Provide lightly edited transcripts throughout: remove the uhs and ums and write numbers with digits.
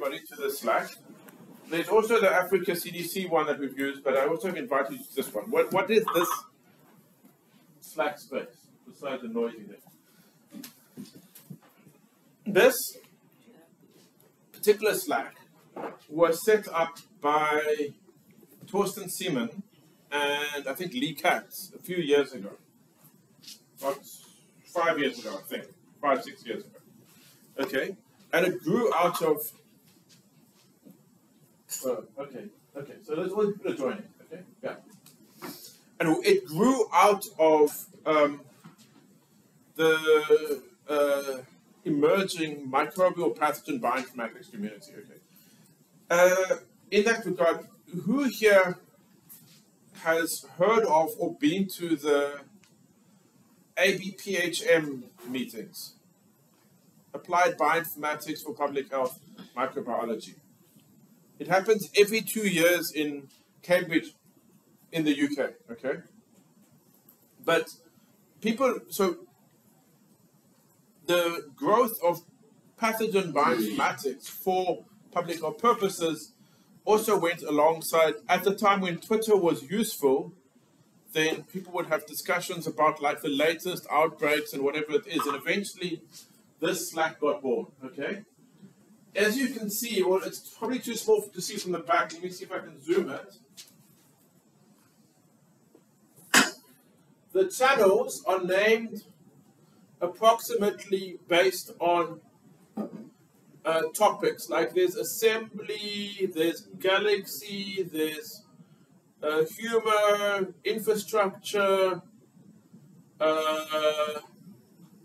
everybody to the Slack. There's also the Africa CDC one that we've used, but I also have invited you to this one. What is this Slack space, besides the noisy thing? This particular Slack was set up by Torsten Seaman and I think Lee Katz a few years ago. About 5 years ago, I think. 5, 6 years ago. Okay? And it grew out of... okay, so let's all put a join, okay? Yeah. And it grew out of the emerging microbial pathogen bioinformatics community, okay? In that regard, who here has heard of or been to the ABPHM meetings? Applied Bioinformatics for Public Health Microbiology. It happens every 2 years in Cambridge in the UK, okay? But people, so the growth of pathogen bioinformatics for public health purposes also went alongside, at the time when Twitter was useful, then people would have discussions about like the latest outbreaks and whatever it is, and eventually this Slack got born, okay? As you can see, well, it's probably too small to see from the back. Let me see if I can zoom it. The channels are named approximately based on topics. Like there's assembly, there's galaxy, there's humor, infrastructure,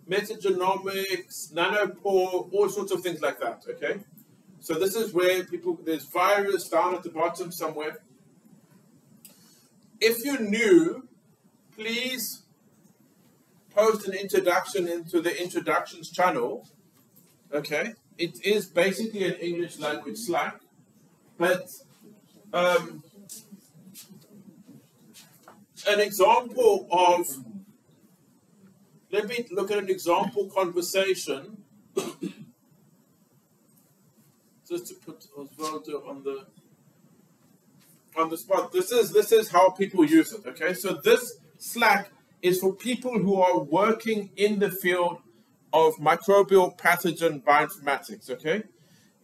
metagenomics, nanopore, all sorts of things like that, okay? So this is where people, there's virus down at the bottom somewhere. If you're new, please post an introduction into the introductions channel, okay? It is basically an English language Slack, but an example of, let me look at an example conversation, just to put Osvaldo on the spot. This is how people use it, okay? So this Slack is for people who are working in the field of microbial pathogen bioinformatics, okay?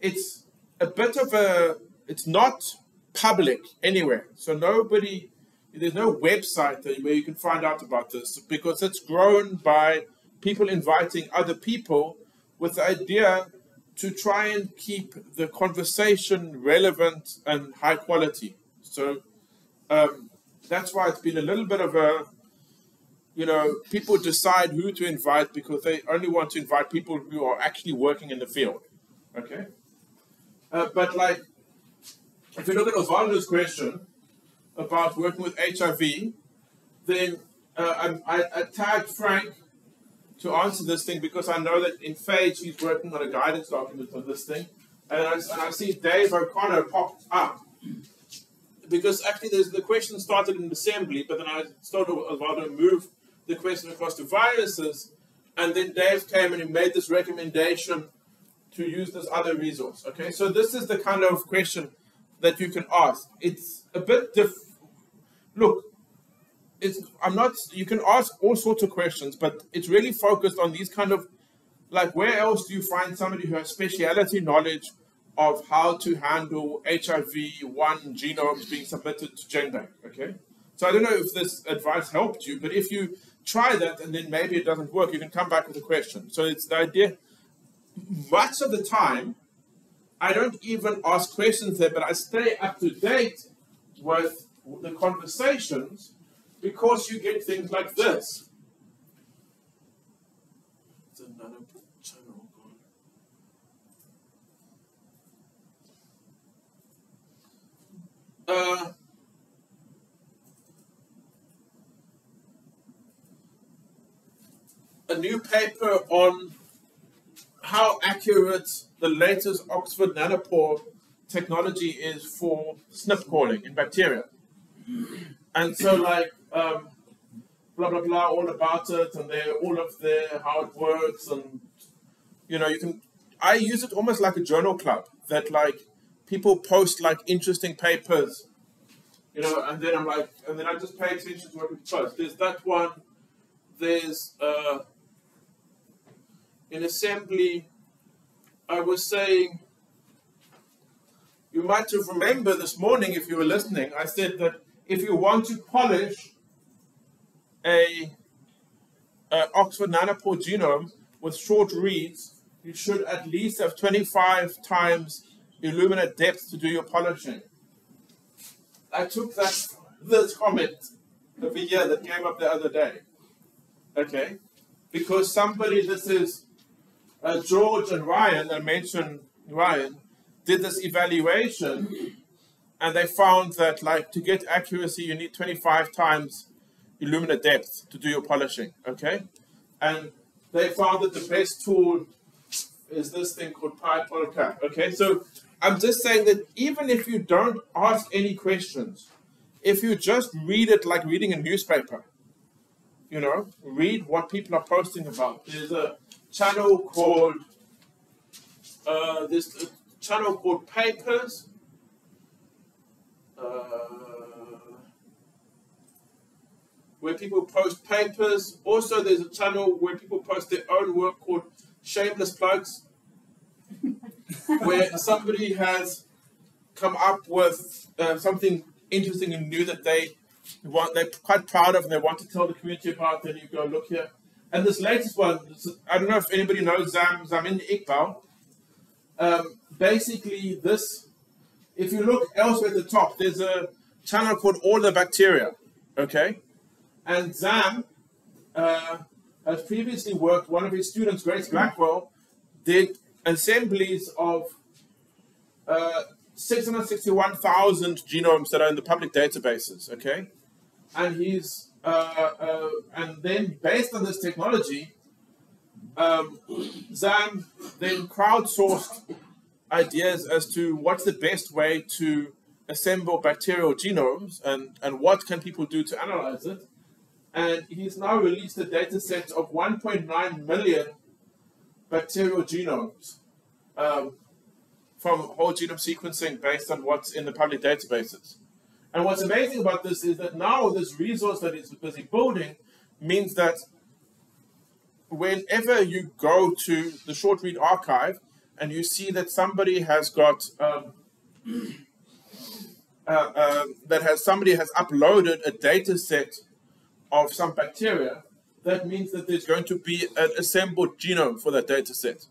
It's a bit of a, it's not public anywhere. So nobody, there's no website where you can find out about this because it's grown by people inviting other people with the idea to try and keep the conversation relevant and high quality. So that's why it's been a little bit of a, you know, people decide who to invite because they only want to invite people who are actually working in the field, okay? But like, if you look at Osvaldo's question about working with HIV, then I tagged Frank to answer this thing because I know that in Phage he's working on a guidance document on this thing. And I see Dave O'Connor popped up. Because actually the question started in assembly, but then I started Osvaldo move the question across to viruses, and then Dave came and he made this recommendation to use this other resource. Okay, so this is the kind of question that you can ask. It's a bit look, you can ask all sorts of questions, but it's really focused on these kind of, like, where else do you find somebody who has speciality knowledge of how to handle HIV-1 genomes being submitted to GenBank, okay? So I don't know if this advice helped you, but if you try that and then maybe it doesn't work, you can come back with a question. So it's the idea, much of the time, I don't even ask questions there, but I stay up to date with the conversations because you get things like this. It's another channel gone. A new paper on how accurate the latest Oxford nanopore technology is for SNP calling in bacteria. And so, like, blah, blah, blah, all about it, and all of how it works, and, you know, I use it almost like a journal club, that like people post like interesting papers, you know, and then I just pay attention to what people post. There's that one. There's in assembly, I was saying, you might have remembered this morning if you were listening, I said that if you want to polish a Oxford nanopore genome with short reads, you should at least have 25 times Illumina depth to do your polishing. I took this comment over here that came up the other day, okay? Because somebody, this is George and Ryan, I mentioned Ryan, did this evaluation, and they found that like to get accuracy, you need 25 times Illumina depth to do your polishing, okay? And they found that the best tool is this thing called PyPolCap, okay? So I'm just saying that even if you don't ask any questions, if you just read it like reading a newspaper, you know, read what people are posting about. There's a channel called Papers. Where people post papers. Also, there's a channel where people post their own work called Shameless Plugs, where somebody has come up with something interesting and new that they're quite proud of and they want to tell the community about. Then you go look here. And this latest one, I don't know if anybody knows Zamin Iqbal. Basically, this, if you look elsewhere at the top, there's a channel called All the Bacteria, okay? And Zam has previously worked, one of his students, Grace Blackwell, did assemblies of 661,000 genomes that are in the public databases, okay? And he's, and then based on this technology, Zam then crowdsourced ideas as to what's the best way to assemble bacterial genomes and what can people do to analyze it. And he's now released a data set of 1.9 million bacterial genomes from whole genome sequencing based on what's in the public databases. And what's amazing about this is that now this resource that he's busy building means that whenever you go to the short read archive and you see that somebody has got somebody has uploaded a data set of some bacteria, that means that there's going to be an assembled genome for that data set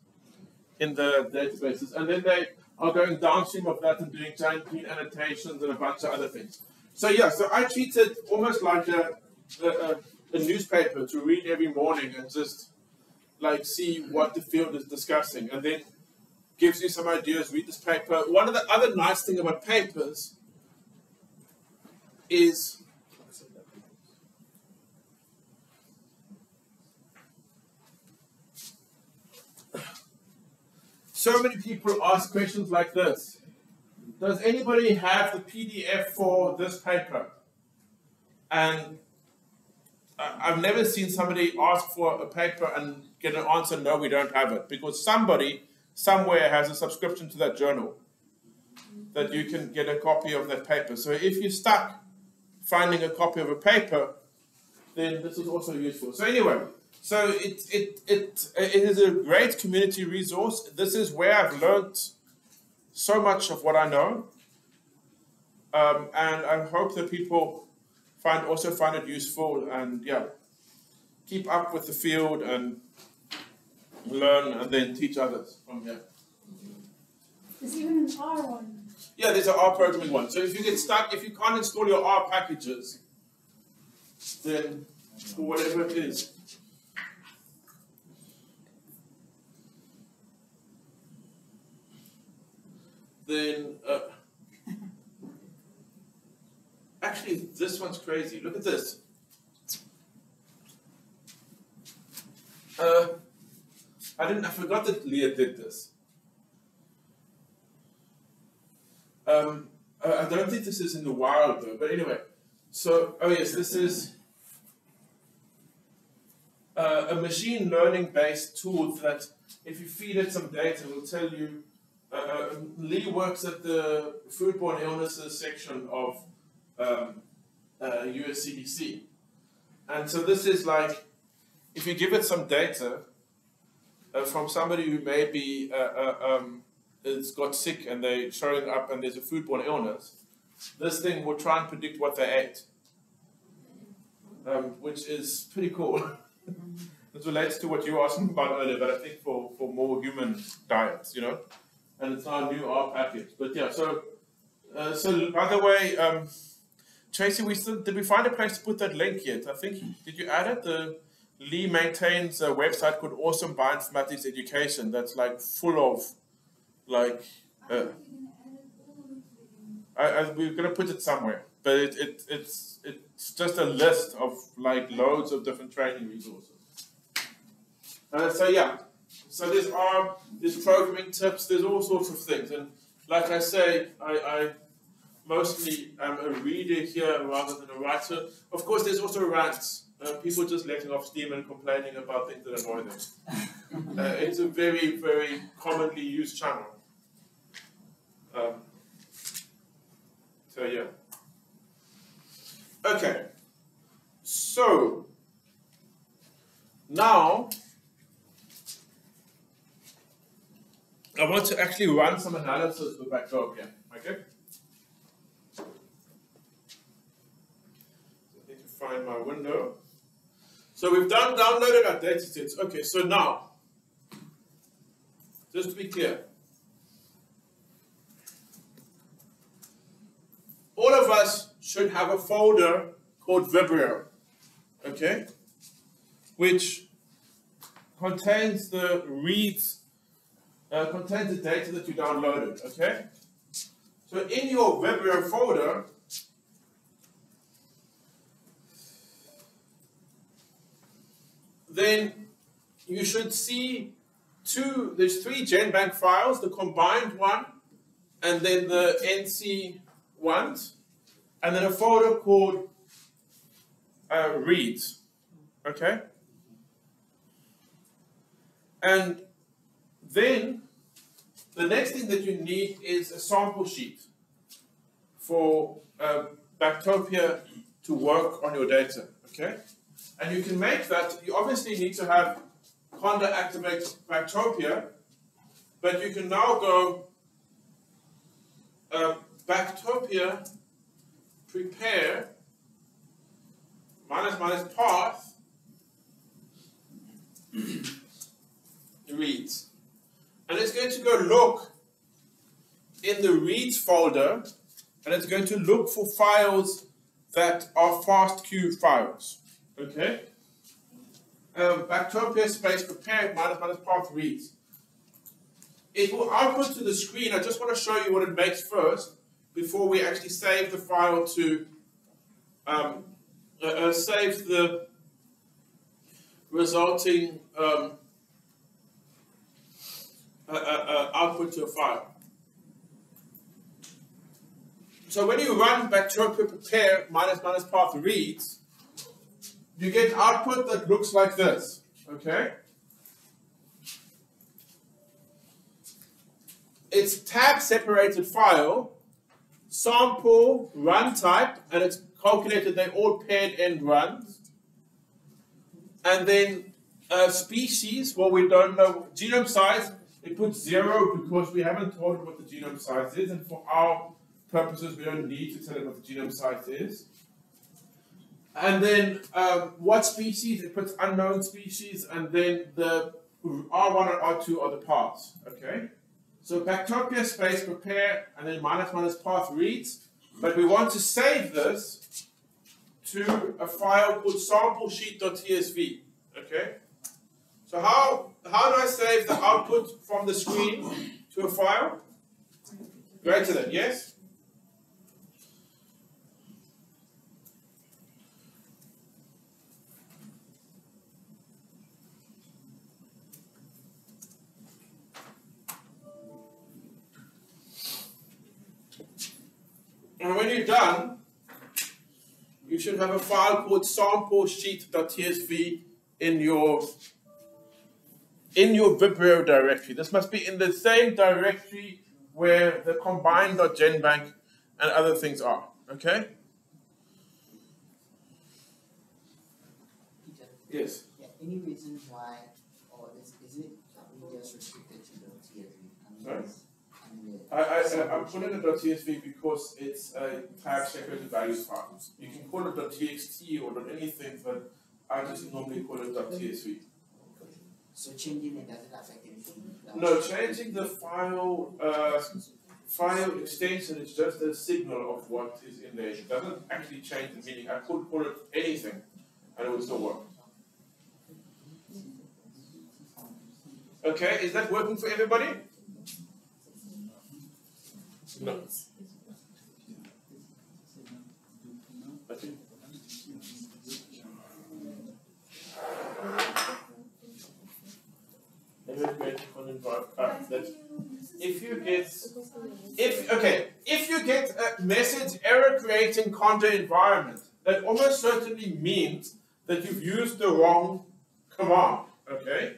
in the databases. And then they are going downstream of that and doing giant gene annotations and a bunch of other things. So yeah, so I treat it almost like a newspaper to read every morning and just like see what the field is discussing, and then gives you some ideas, read this paper. One of the other nice thing about papers is so many people ask questions like this. Does anybody have the PDF for this paper? And I've never seen somebody ask for a paper and get an answer, no, we don't have it. Because somebody, somewhere has a subscription to that journal that you can get a copy of that paper. So if you're stuck finding a copy of a paper, then this is also useful. So anyway, so it is a great community resource. This is where I've learned so much of what I know. And I hope that people also find it useful and yeah, keep up with the field and learn and then teach others from here. There's even an R one. Yeah, there's an R programming one. So if you get stuck, if you can't install your R packages, then for whatever it is, then actually this one's crazy. Look at this. I forgot that Leah did this. I don't think this is in the wild though, but anyway. So, oh yes, this is a a machine learning based tool that if you feed it some data, it will tell you. Lee works at the foodborne illnesses section of US CDC. And so this is like, if you give it some data from somebody who maybe has got sick and they're showing up and there's a foodborne illness, this thing will try and predict what they ate, which is pretty cool. This relates to what you were asking about earlier, but I think for more human diets, you know, and it's now a new R package. But yeah, so by the way, Tracy, did we find a place to put that link yet? I think, did you add it? Lee maintains a website called Awesome Bioinformatics Education that's like full of like. We're gonna put it somewhere, but it's just a list of like loads of different training resources. So yeah, so there's programming tips, there's all sorts of things, and like I say, I mostly am a reader here rather than a writer. Of course, there's also rants, people just letting off steam and complaining about things that annoy them. It's a very, very commonly used channel. So yeah. Okay. So now I want to actually run some analysis with Bactopia. Okay. So I need to find my window. So we've downloaded our data sets. Okay, so now, just to be clear, all of us should have a folder called Vibrio, okay, which contains the reads, contains the data that you downloaded, okay? So in your Vibrio folder, then you should see there's three GenBank files, the combined one, and then the NC ones, and then a folder called reads, okay? And then the next thing that you need is a sample sheet for Bactopia to work on your data, okay? And you can make that, you obviously need to have Conda activate Bactopia, but you can now go Bactopia prepare minus path reads. And it's going to go look in the reads folder, and it's going to look for files that are FastQ files. Okay? Bactopia space prepare minus path reads. It will output to the screen. I just want to show you what it makes first before we actually save the file to save the resulting output to a file. So when you run Bactopia prepare minus path reads, you get output that looks like this, okay? It's tab separated file, sample, run type, and it's calculated they're all paired end runs. And then species, well, we don't know. Genome size, it puts 0 because we haven't told it what the genome size is, and for our purposes, we don't need to tell it what the genome size is. And then what species, it puts unknown species, and then the R1 and R2 are the paths, okay? So Bactopia space prepare, and then minus path reads, but we want to save this to a file called samplesheet.tsv, okay? So how do I save the output from the screen to a file? Greater than, yes? And when you're done, you should have a file called samplesheet.tsv in your Vibrio directory. This must be in the same directory where the combined.genbank and other things are. Okay? Peter, Yes. yeah, any reason why, or is it we just restricted to the TSV? Sorry? I'm I'm calling it .tsv because it's a tab separated values file. You can call it .txt or .anything, but I just normally call it .tsv. So changing it doesn't affect anything? No, changing the file extension is just a signal of what is in there. It doesn't actually change the meaning. I could call it anything, and it would still work. Okay, is that working for everybody? No. Okay. If you get a message error creating conda environment, that almost certainly means that you've used the wrong command. Okay.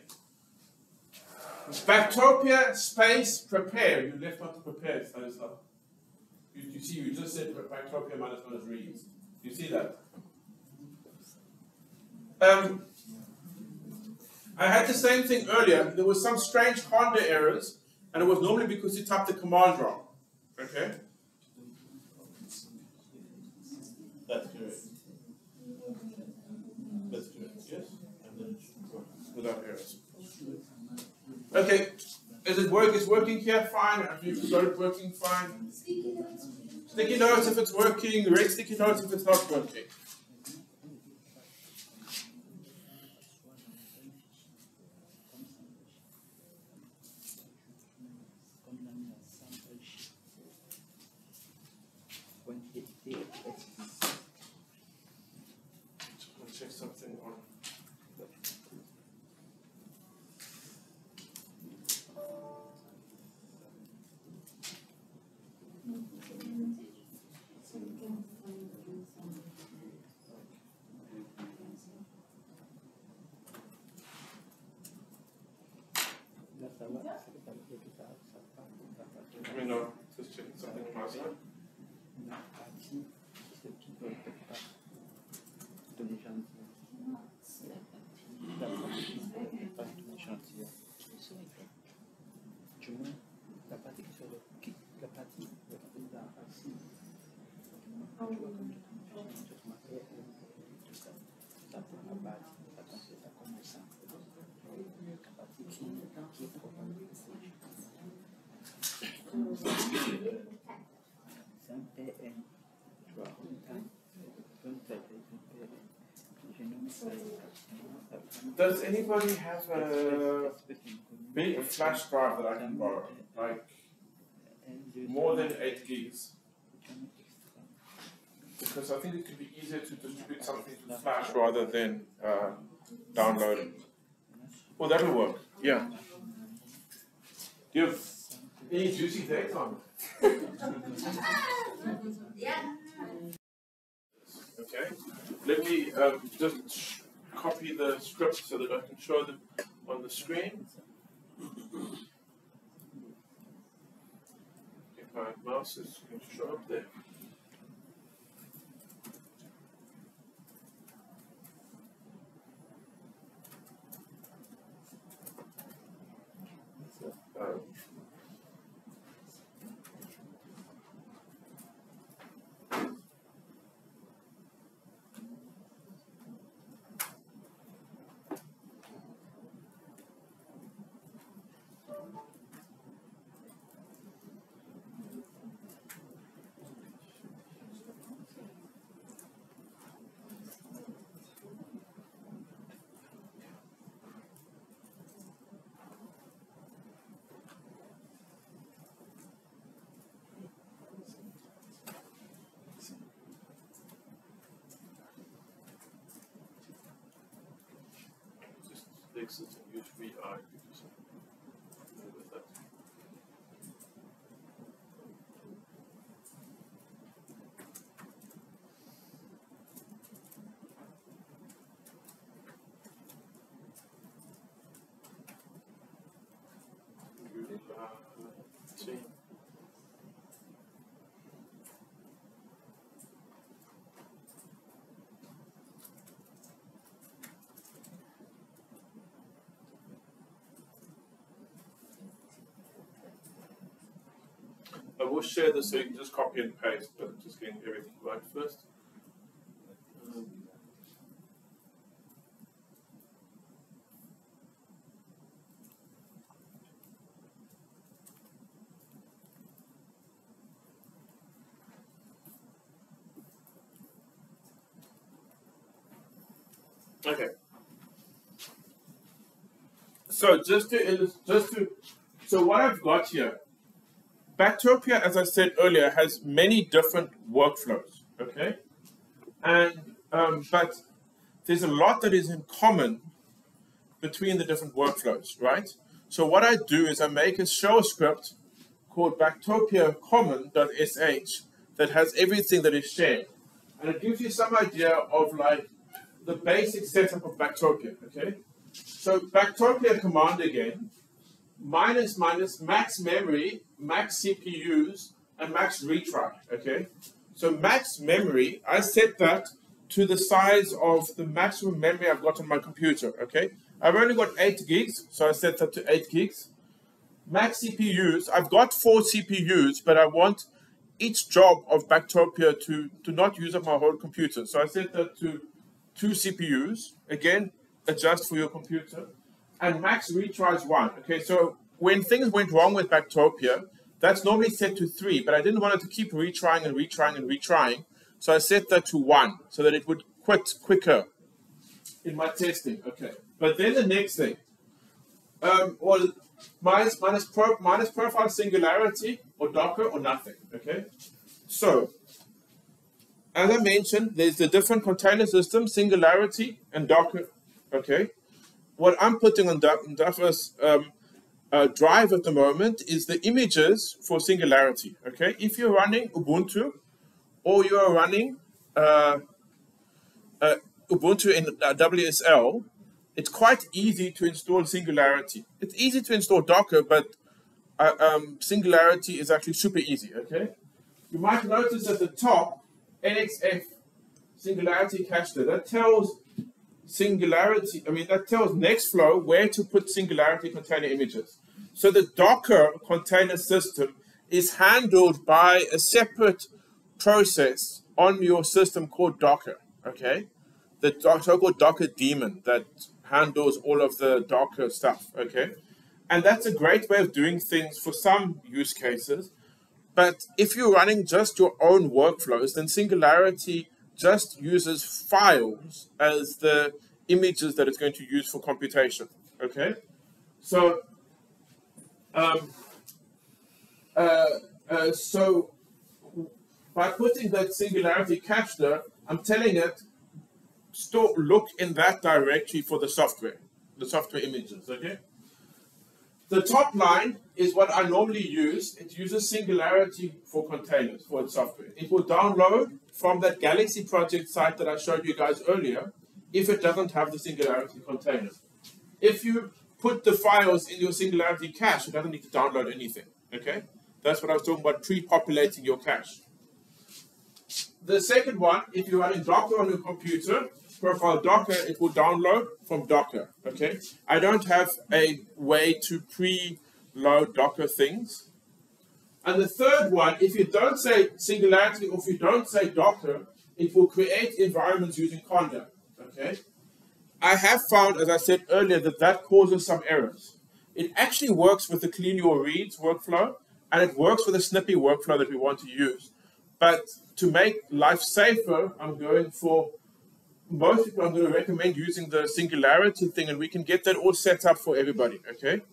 Bactopia space prepare. You left out the prepare, Stanislav. You see, you just said Bactopia minus one is reads. You see that? I had the same thing earlier. There was some strange conda errors, and it was normally because you typed the command wrong. Okay? That's correct. That's correct, yes? And then without errors. Okay, is it work? It's working here fine. Have you got it working fine? Sticky notes if it's working, red sticky notes if it's not working. Check something on. Let me know. Just checking something on my side. Does anybody have a big flash drive that I can borrow? Like more than 8 gigs? Because I think it could be easier to distribute something to flash rather than download it. Well, that'll work. Yeah. Do you have any juicy dates on it? Yeah. Okay. Let me just copy the script so that I can show them on the screen. If my mouse is going to show up there. Exit and use VI because I'm with that. I will share this so you can just copy and paste, but just getting everything right first. Okay. So so what I've got here, Bactopia, as I said earlier, has many different workflows. Okay, and but there's a lot that is in common between the different workflows, right? So what I do is I make a shell script called Bactopia common.sh that has everything that is shared, and it gives you some idea of like the basic setup of Bactopia. Okay, so Bactopia command again. Minus max memory, max CPUs, and max retry, okay? So max memory, I set that to the size of the maximum memory I've got on my computer, okay? I've only got 8 gigs, so I set that to 8 gigs. Max CPUs, I've got 4 CPUs, but I want each job of Bactopia to not use up my whole computer. So I set that to 2 CPUs, again, adjust for your computer. And max retry is 1. Okay, so when things went wrong with Bactopia, that's normally set to 3, but I didn't want it to keep retrying and retrying and retrying, so I set that to 1, so that it would quit quicker in my testing. Okay, but then the next thing, well, minus profile singularity or Docker or nothing. Okay, so as I mentioned, there's the different container systems, singularity and Docker. Okay. What I'm putting on Duffer's drive at the moment is the images for Singularity. Okay, if you're running Ubuntu or you're running Ubuntu in WSL, it's quite easy to install Singularity. It's easy to install Docker, but Singularity is actually super easy. Okay, you might notice at the top NXF Singularity cache there. That tells Singularity, that tells Nextflow where to put Singularity container images. So the Docker container system is handled by a separate process on your system called Docker, okay? The so-called Docker daemon that handles all of the Docker stuff, okay? And that's a great way of doing things for some use cases. But if you're running just your own workflows, then Singularity just uses files as the images that it's going to use for computation, okay? So, so by putting that Singularity cache there, I'm telling it, look in that directory for the software images, okay? The top line is what I normally use. It uses Singularity for containers, for its software. It will download from that Galaxy project site that I showed you guys earlier if it doesn't have the Singularity container. If you put the files in your Singularity cache, it doesn't need to download anything, okay? That's what I was talking about, pre-populating your cache. The second one, if you're running Docker on your computer, profile Docker, it will download from Docker, okay? I don't have a way to pre-load Docker things. And the third one, if you don't say Singularity or if you don't say Docker, it will create environments using Conda, okay? I have found, as I said earlier, that causes some errors. It actually works with the clean your reads workflow, and it works with the snippy workflow that we want to use. But to make life safer, I'm going for most people, I'm going to recommend using the Singularity thing, and we can get that all set up for everybody, okay?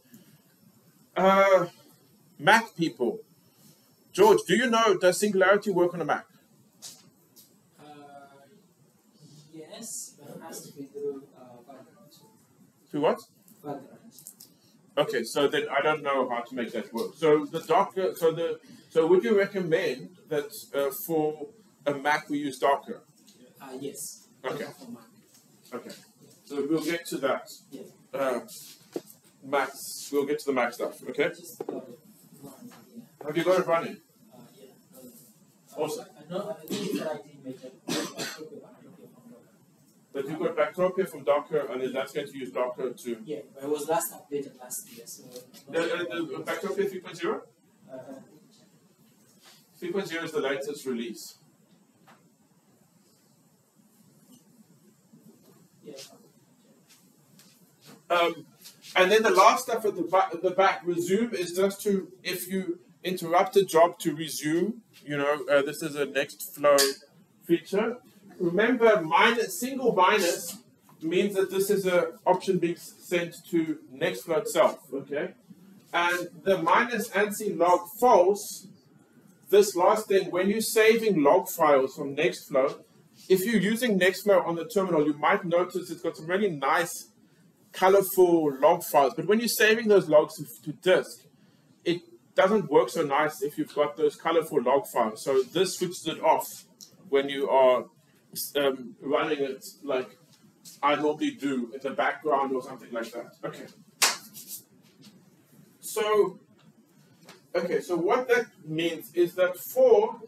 Mac people. George, do you know, does Singularity work on a Mac? Yes, but it has to be through backgrounds. Through what? Backgrounds. Okay, so then I don't know how to make that work. So the Docker, so would you recommend that for a Mac we use Docker? Yes. Okay. Okay. So we'll get to that. Yes. Max. We'll get to the Mac stuff. Okay. Just got it. Have you got it running? Yeah. Awesome. I think that I did make it. But you got Bactopia from Docker, and then that's going to use Docker to. Yeah, but it was last updated last year, so. Bactopia 3.0? 3.0 is the latest release. Yeah. And then the last stuff at the back, resume, is just to, if you interrupt a job, to resume. You know, this is a next flow feature. Remember, single minus means that this is an option being sent to Nextflow itself, okay? And the minus ANSI log false, this last thing, when you're saving log files from Nextflow, if you're using Nextflow on the terminal, you might notice it's got some really nice, colorful log files. But when you're saving those logs to disk, it doesn't work so nice if you've got those colorful log files. So this switches it off when you are running it like I normally do in the background or something like that. Okay. So what that means is that for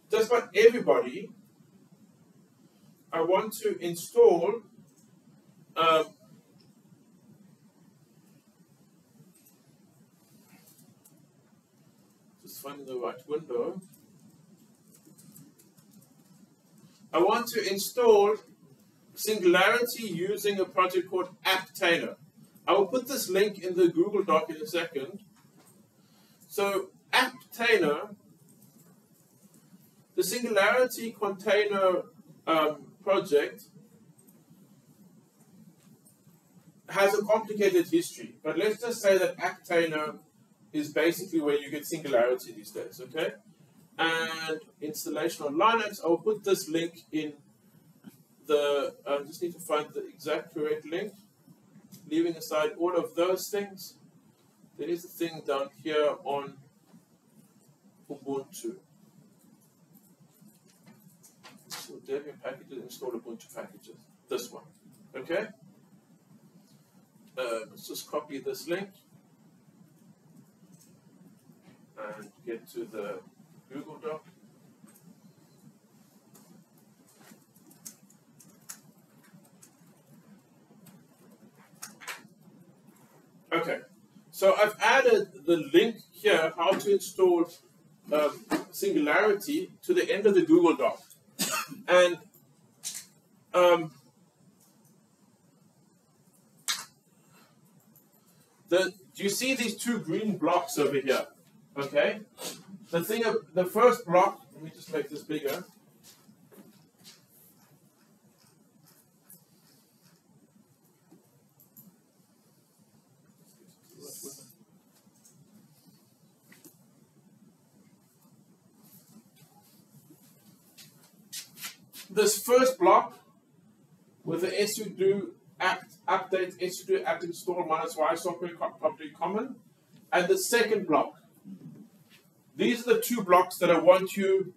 just about everybody, I want to install just finding the right window. I want to install Singularity using a project called Apptainer. I will put this link in the Google Doc in a second. So Apptainer, the Singularity container project, has a complicated history. But let's just say that Apptainer is basically where you get Singularity these days, okay? And installation on Linux, I'll put this link in the, I just need to find the exact correct link. Leaving aside all of those things, there is a thing down here on Ubuntu. So Debian packages, install Ubuntu packages. This one, okay? Let's just copy this link and get to the Google Doc. Okay, so I've added the link here, how to install Singularity, to the end of the Google Doc. And do you see these two green blocks over here? Okay, the first block, let me just make this bigger. This first block with the sudo apt update sudo apt install -y software public common, and the second block. These are the two blocks that I want you,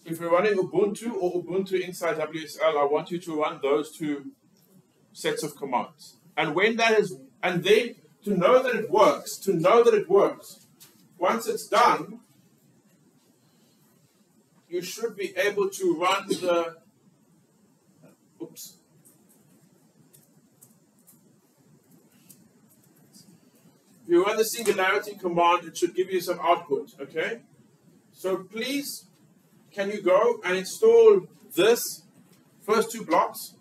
if you're running Ubuntu or Ubuntu inside WSL, I want you to run those two sets of commands. And when that is, and then to know that it works, once it's done, you should be able to run the, oops. If you run the Singularity command, it should give you some output, okay? So please, can you go and install this first two blocks?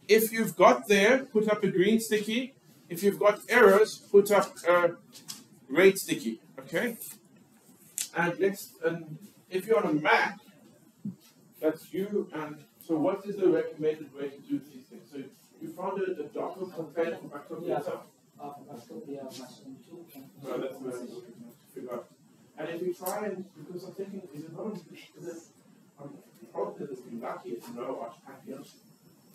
If you've got there, put up a green sticky. If you've got errors, put up a red sticky, okay? And if you're on a Mac, that's you, and so what is the recommended way to do these things? So you found a Docker container for backup yourself? No, that's what I figure out. And if you try and, because I'm thinking, is it not, I'm probably that it's been lucky to know our package,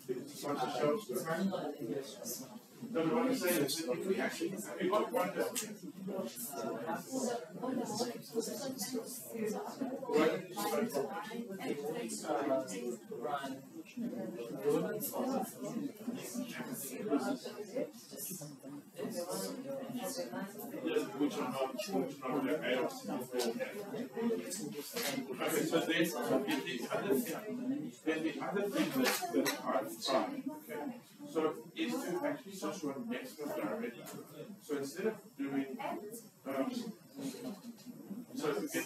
because it's a bunch of shelves. it's running on English. No, but what I'm saying is, if we actually, have you got one that, which are not okay, so then the other thing that I've tried, okay, so is to actually just run Nextflow directly. So instead of doing, so if you get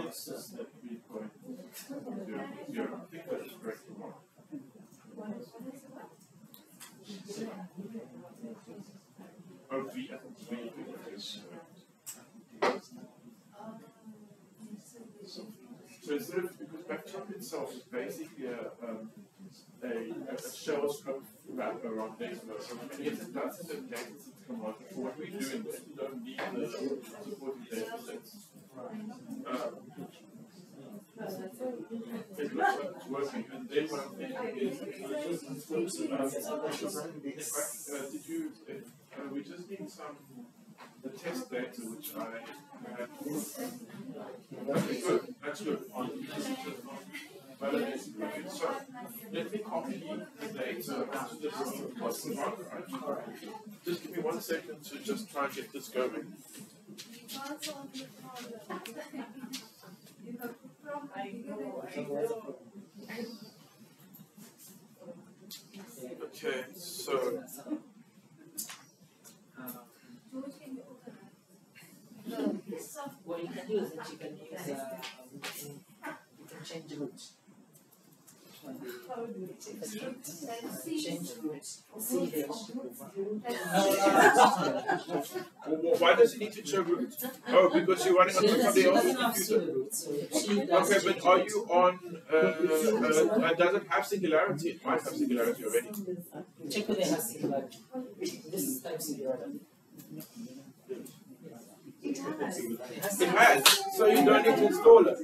it's just at 3.00. I think that's the correct one. Oh, V at 3 is. So instead of, because backdrop itself is basically a shell script wrap around data. So yes, it does have data sets come out. For what we're doing, we don't need the supporting data sets. It looks like it's working, and then what I'm thinking is, we just need the test data, which I had. Okay, good. That's good. So let me copy the data onto the system. What's the marker, right? Just give me 1 second to just try and get this going. Okay, so what you can do is that you can use you can change the route. Change the route. why does it need to show root? Oh, because you're running on somebody else's computer. Okay, but are you on? Does it have singularity? It might have singularity already. Check whether it has singularity. This is type singularity. It has, so you don't need to install it.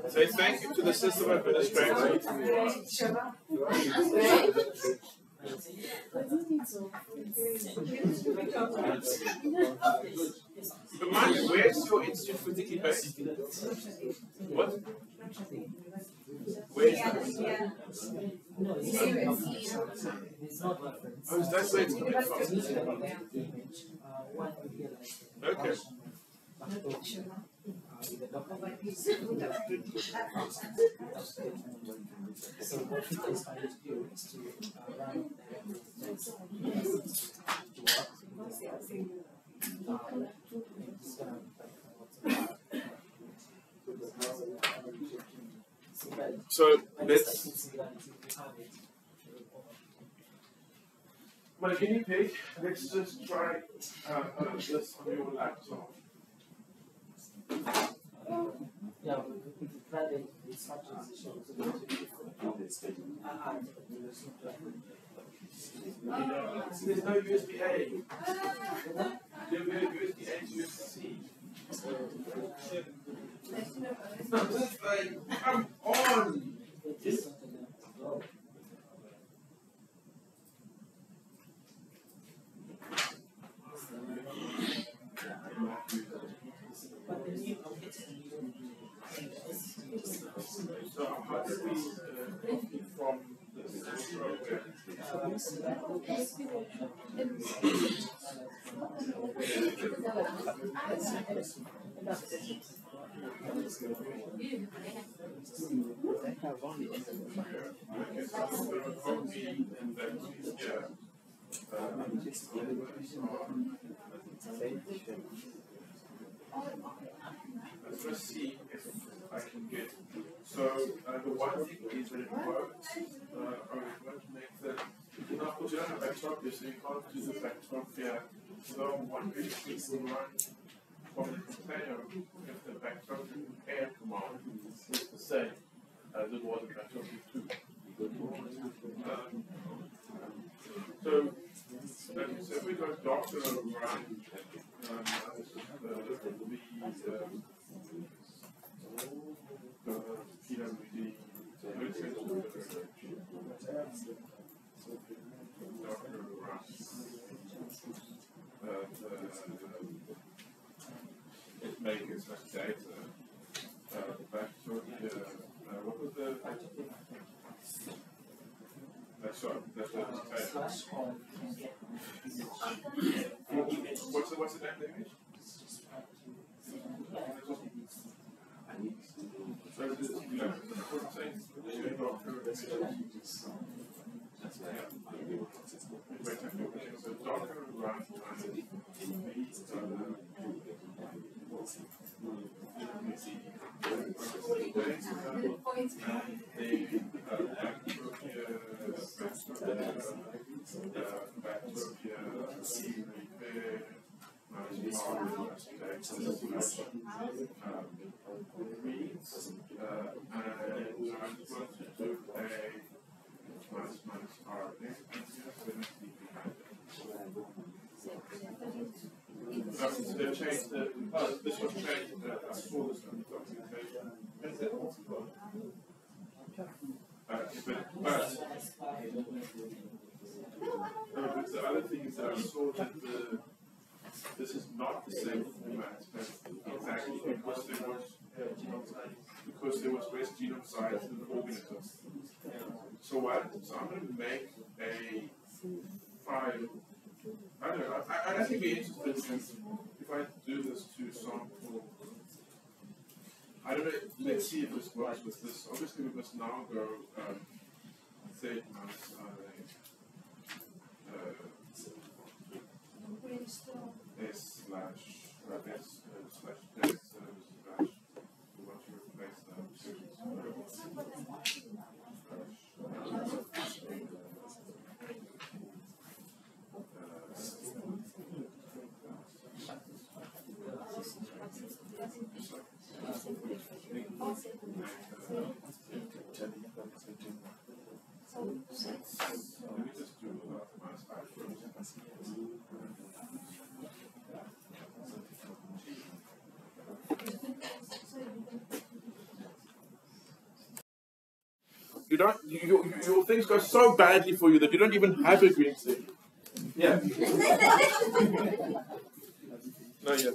Say thank you to the system administrator. Remind me, where's your institute physically based? What? Where is that? No, it's not reference. Oh, is that where it's coming from? Okay. So what we is trying to do is to run so let's. My guinea pig, let's just try this on your laptop. Yeah, we could try the instructions. There's no USB-A. There's no USB-A to USB-C. It's not this thing. Come on! So how do we copy from the program? Let's see if I can get. So the one thing is that it works. I was going to make that. Of course, you don't have backdrop here, so you can't do the backdrop here. So one way we can run from the container if the backdrop air command is the same as it was in backdrop 2. So if we go Docker run, PWD, Docker run. It makes such data. Backdrop here. What was the? So that's the Slash or you can get what's the name of the image? So what I'm saying is so darker around they've changed the, this was changed, I saw this in the documentation. Is it also but the other thing is that I saw that this is not the same format exactly because there was less genome size in the organism. So what? So I'm going to make a file. I don't know. I'd actually be interested if I do this to sample. I don't know. Let's see if this works with this. Obviously, we must now go 30 months. S slash we want to replace that. Let me just do my slide first. You don't. Your things go so badly for you that you don't even have a green stick. Yeah. No, yeah.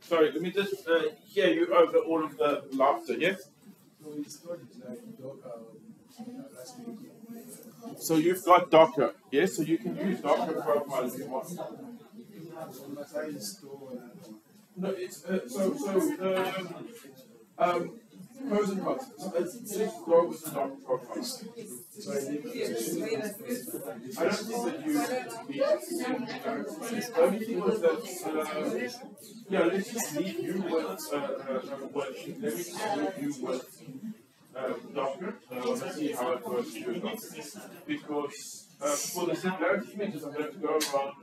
Sorry, let me just hear you over all of the laughter. Yes. So you've got Docker, yes? So you can use Docker profile if you want. No, it's pros and cons. Let's go with the Docker profile. I don't think that you the only thing was that yeah, let's just leave you with let me just leave you with Docker. Let's see how it works with Docker. Because for the singularity images, I'm going to go around.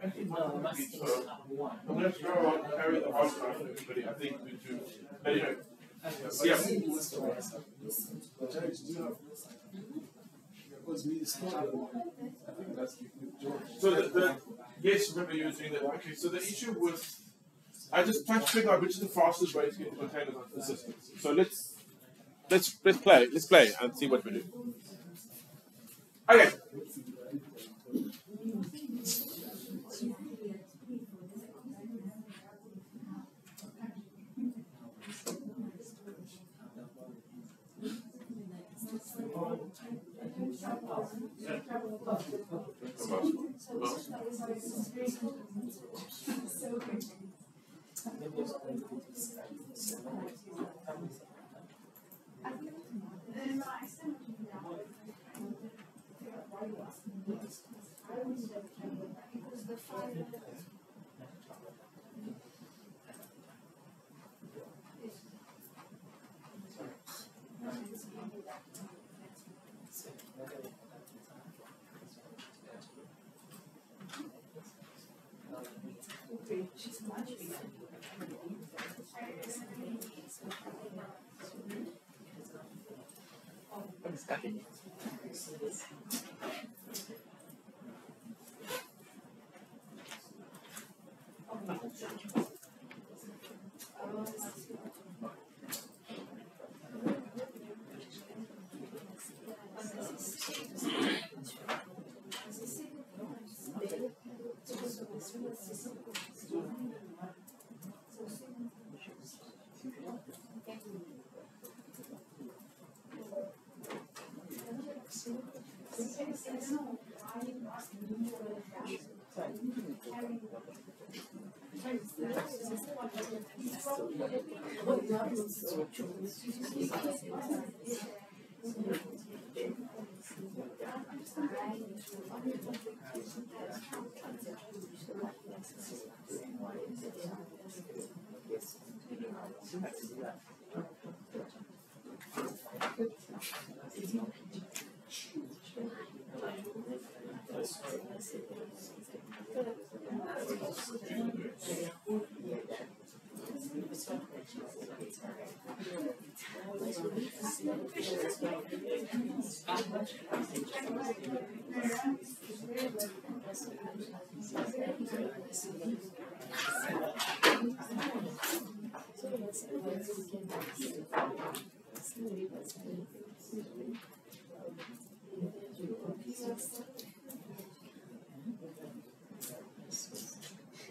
I'm going to go around and carry the hard drive for everybody. I think we do. But anyway. Yeah. So yes, remember you were doing that. Okay, so the issue was I just tried to figure out which is the fastest way to get containers onto the system. So let's play and see what we do. Okay.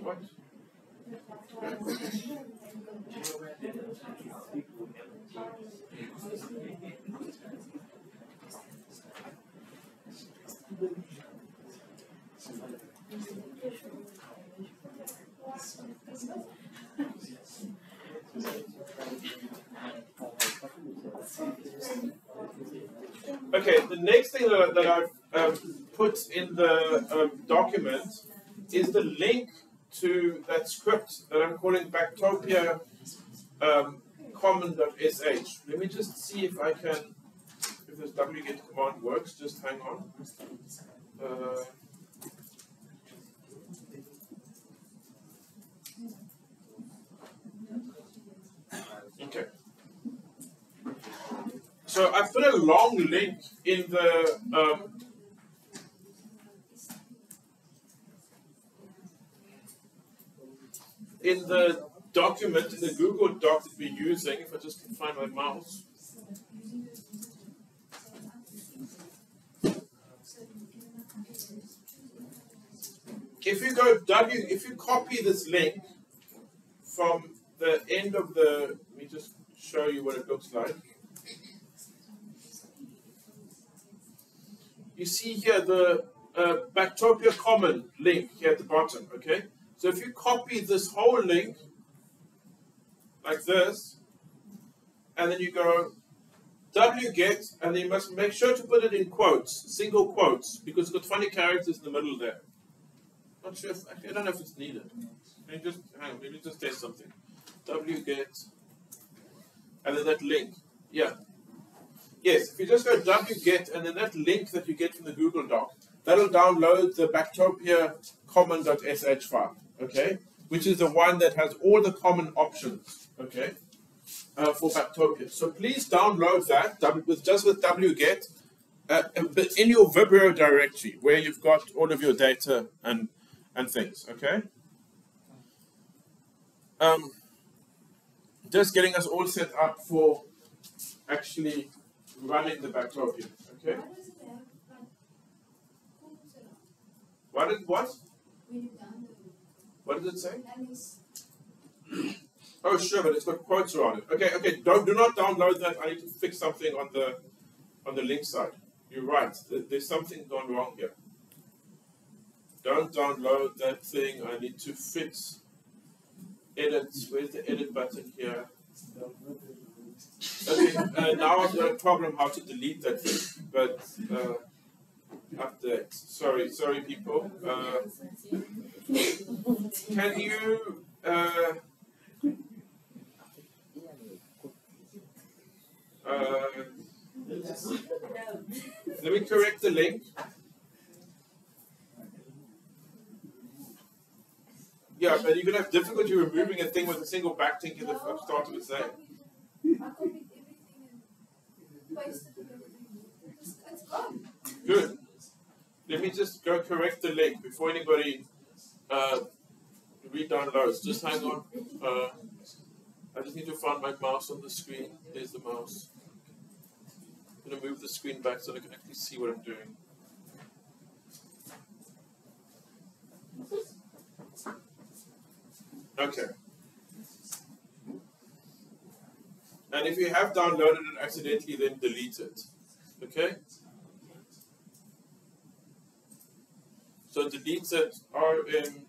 What? Okay, the next thing that I've put in the document is the link to that script that I'm calling Bactopia common.sh. Let me just see if I can, if this wget command works, just hang on. Okay. So I put a long link in the document, in the Google Doc that we're using. If I just can find my mouse. If you copy this link from the end of the, let me just show you what it looks like. You see here the Bactopia common link here at the bottom, okay? So if you copy this whole link like this, and then you go wget, and then you must make sure to put it in quotes, single quotes, because it's got funny characters in the middle there. Not sure if, actually, I don't know if it's needed. Let me just, hang on, let me just test something. Wget, and then that link, yeah. Yes, if you just go wget, and then that link that you get from the Google Doc, that'll download the Bactopia common.sh file, okay? Which is the one that has all the common options, okay, for Bactopia. So please download that just with wget in your Vibrio directory, where you've got all of your data and things, okay? Just getting us all set up for actually running the Bactopia, okay? What did what? What does it say? Oh, sure, but it's got quotes around it. Okay, okay. Do not download that. I need to fix something on the link side. You're right. There's something gone wrong here. Don't download that thing. I need to fix. Edit. Where's the edit button here? Okay. Now I've got a problem how to delete that thing. But update. Sorry, people. Can you? Let me correct the link. Yeah, but you're going to have difficulty removing a thing with a single backlink in the start of the same. Good. Let me just go correct the link before anybody re-downloads. Just hang on. I just need to find my mouse on the screen. There's the mouse. I'm going to move the screen back so I can actually see what I'm doing. Okay. And if you have downloaded it accidentally, then delete it. Okay? So delete it RM.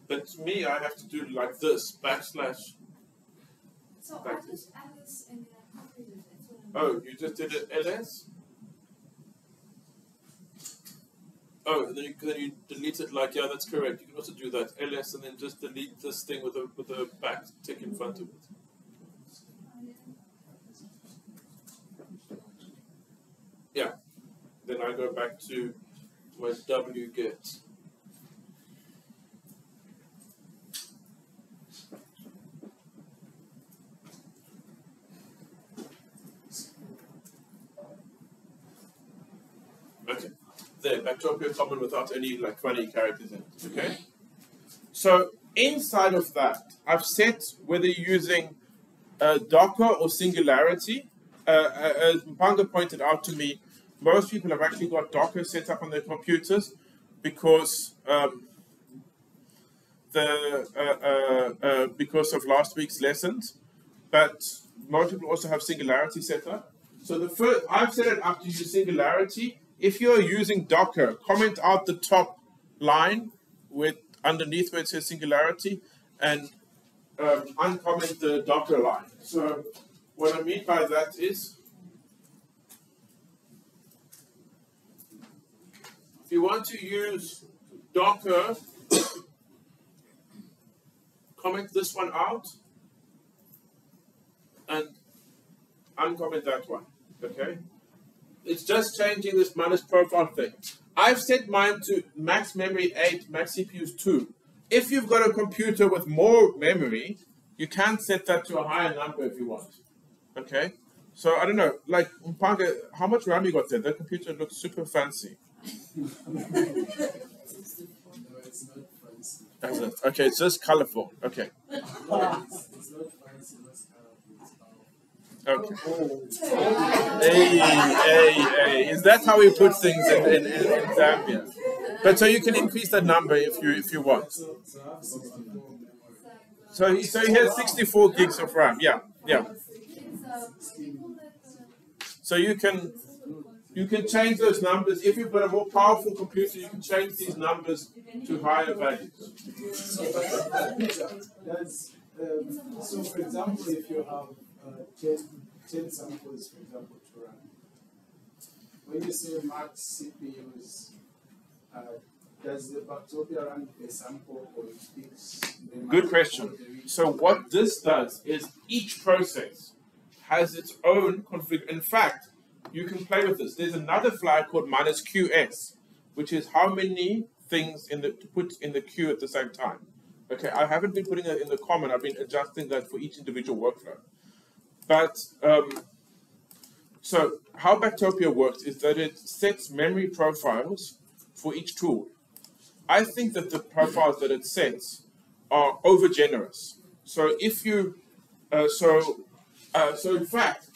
But to me, I have to do it like this, backslash. So I just add this and then I copied it. That's what I'm Oh, you just did it ls? Oh, and then you delete it like, yeah, that's correct. You can also do that, ls, and then just delete this thing with a back tick in front of it. Yeah. Then I go back to my wget. Okay. There, Bactopia common without any like funny characters in it. Okay. So inside of that, I've set whether you're using Docker or Singularity. As Mpanga pointed out to me, most people have actually got Docker set up on their computers because because of last week's lessons. But most people also have Singularity set up. So the first, I've set it up to use Singularity. If you're using Docker, comment out the top line with underneath where it says Singularity and uncomment the Docker line. So what I mean by that is, if you want to use Docker, comment this one out and uncomment that one, okay? It's just changing this minus profile thing. I've set mine to max memory 8, max CPU is 2. If you've got a computer with more memory, you can set that to a higher number if you want. Okay? So I don't know, like Mpanga, how much RAM you got there? That computer looks super fancy. No, it's not fancy. Okay, it's just colorful. Okay. No, it's not fancy, not colorful, it's powerful. Okay. Hey. Is that how we put things in Zambia? But so you can increase that number if you want. So I have 64 memory. So he has 64 gigs of RAM. Yeah. So you can change those numbers. If you've got a more powerful computer, you can change these numbers to higher values. So for example, if you have 10 samples, for example, to run, when you say max CPUs, does the Bactopia run a sample or it picks the Good question. So what this does is each process has its own config. In fact, you can play with this. There's another flag called -QS, which is how many things to put in the queue at the same time. Okay, I haven't been putting that in the common. I've been adjusting that for each individual workflow. But so how Bactopia works is that it sets memory profiles for each tool. I think that the profiles that it sets are over generous. So if you, so in fact,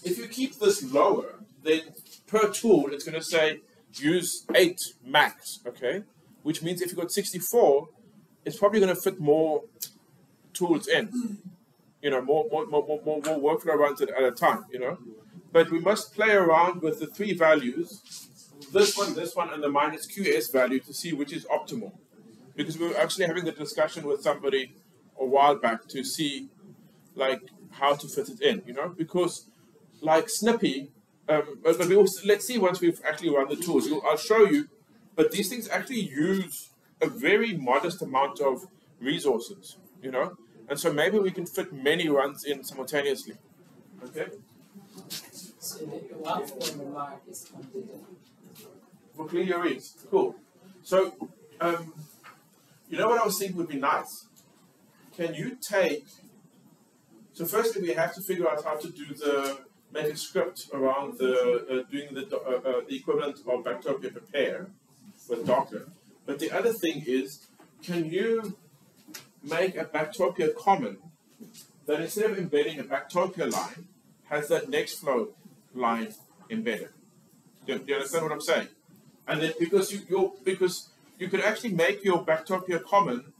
if you keep this lower, then per tool it's going to say use 8 max. Okay, which means if you've got 64, it's probably going to fit more tools in. You know, more workflow runs at a time. You know, but we must play around with the 3 values. This one, and the -QS value to see which is optimal. Because we were actually having a discussion with somebody a while back to see, like, how to fit it in, you know? Because, like Snippy, but we also, let's see once we've actually run the tools. I'll show you, but these things actually use a very modest amount of resources, you know? And so maybe we can fit many runs in simultaneously, okay? So the one for the mark is completed. For clear your reads. Cool. So, you know what I was thinking would be nice? Can you take... So firstly, we have to figure out how to do make a script around doing the equivalent of Bactopia prepare with Docker. But the other thing is, can you make a Bactopia common that instead of embedding a Bactopia line, has that Nextflow line embedded? Do you understand what I'm saying? And then because you could actually make your Bactopia common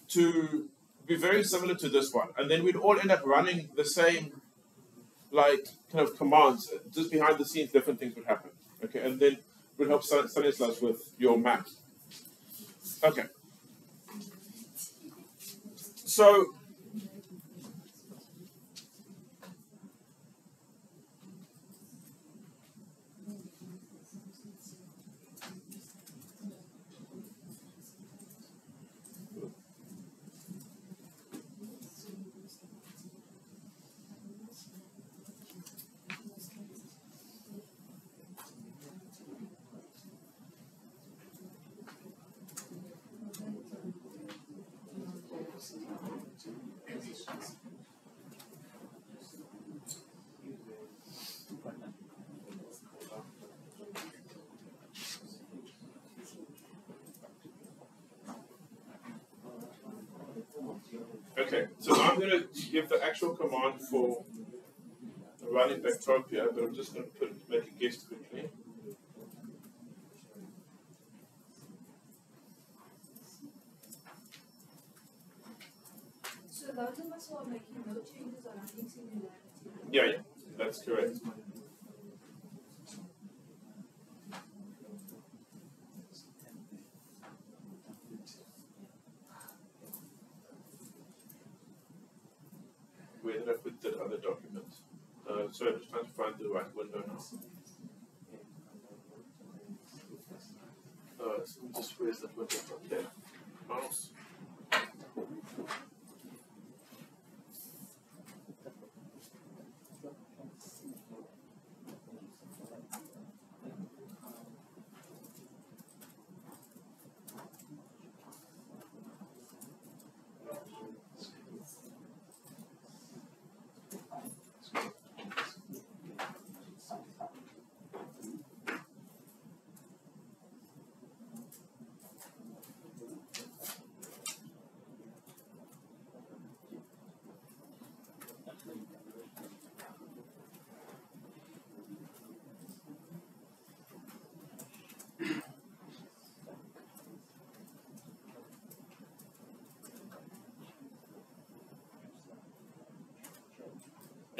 to be very similar to this one. And then we'd all end up running the same, like, kind of commands. Just behind the scenes, different things would happen. Okay, and then we'd help Stanislas with your math. Okay. So, okay, so I'm going to give the actual command for running Bactropia, but I'm just going to make a guess quickly. So those of us who are making no changes are running similarity. Yeah, that's correct. Where did I put that other document? Sorry, I'm just trying to find the right window now. Just where's that window? Okay. Mouse.